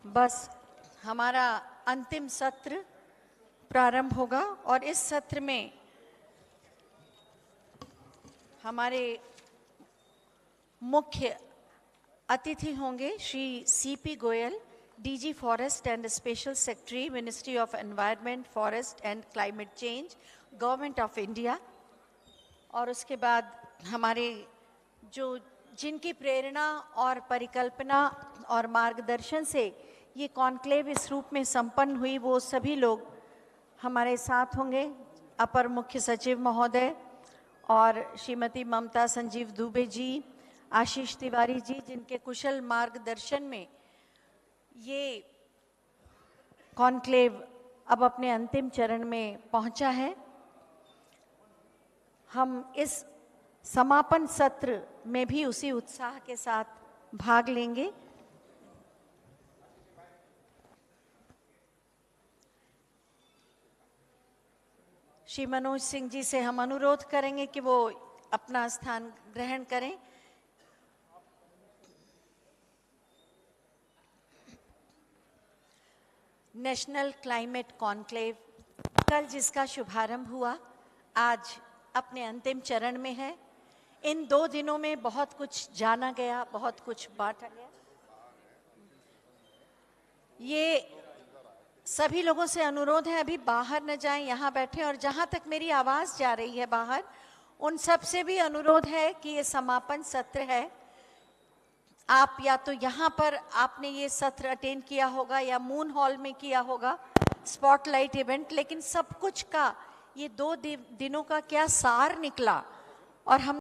बस हमारा अंतिम सत्र प्रारंभ होगा और इस सत्र में हमारे मुख्य अतिथि होंगे Shri CP Goyal, DG forest and special secretary, ministry of environment, forest and climate change, government of India. और उसके बाद हमारे जिनकी प्रेरणा और परिकल्पना और मार्गदर्शन से ये कॉन्क्लेव इस रूप में संपन्न हुई, वो सभी लोग हमारे साथ होंगे। अपर मुख्य सचिव महोदय और श्रीमती ममता संजीव दुबे जी, आशीष तिवारी जी, जिनके कुशल मार्गदर्शन में ये कॉन्क्लेव अब अपने अंतिम चरण में पहुंचा है। हम इस समापन सत्र में भी उसी उत्साह के साथ भाग लेंगे। श्री मनोज सिंह जी से हम अनुरोध करेंगे कि वो अपना स्थान ग्रहण करें। नेशनल क्लाइमेट कॉन्क्लेव कल जिसका शुभारंभ हुआ, आज अपने अंतिम चरण में है। इन 2 दिनों में बहुत कुछ जाना गया, बहुत कुछ बांटा गया। ये सभी लोगों से अनुरोध है, अभी बाहर न जाएं, यहाँ बैठे। और जहाँ तक मेरी आवाज़ जा रही है बाहर, उन सब से भी अनुरोध है कि ये समापन सत्र है। आप या तो यहाँ पर आपने ये सत्र अटेंड किया होगा या मून हॉल में किया होगा स्पॉटलाइट इवेंट, लेकिन सब कुछ का ये 2 दिनों का क्या सार निकला और हम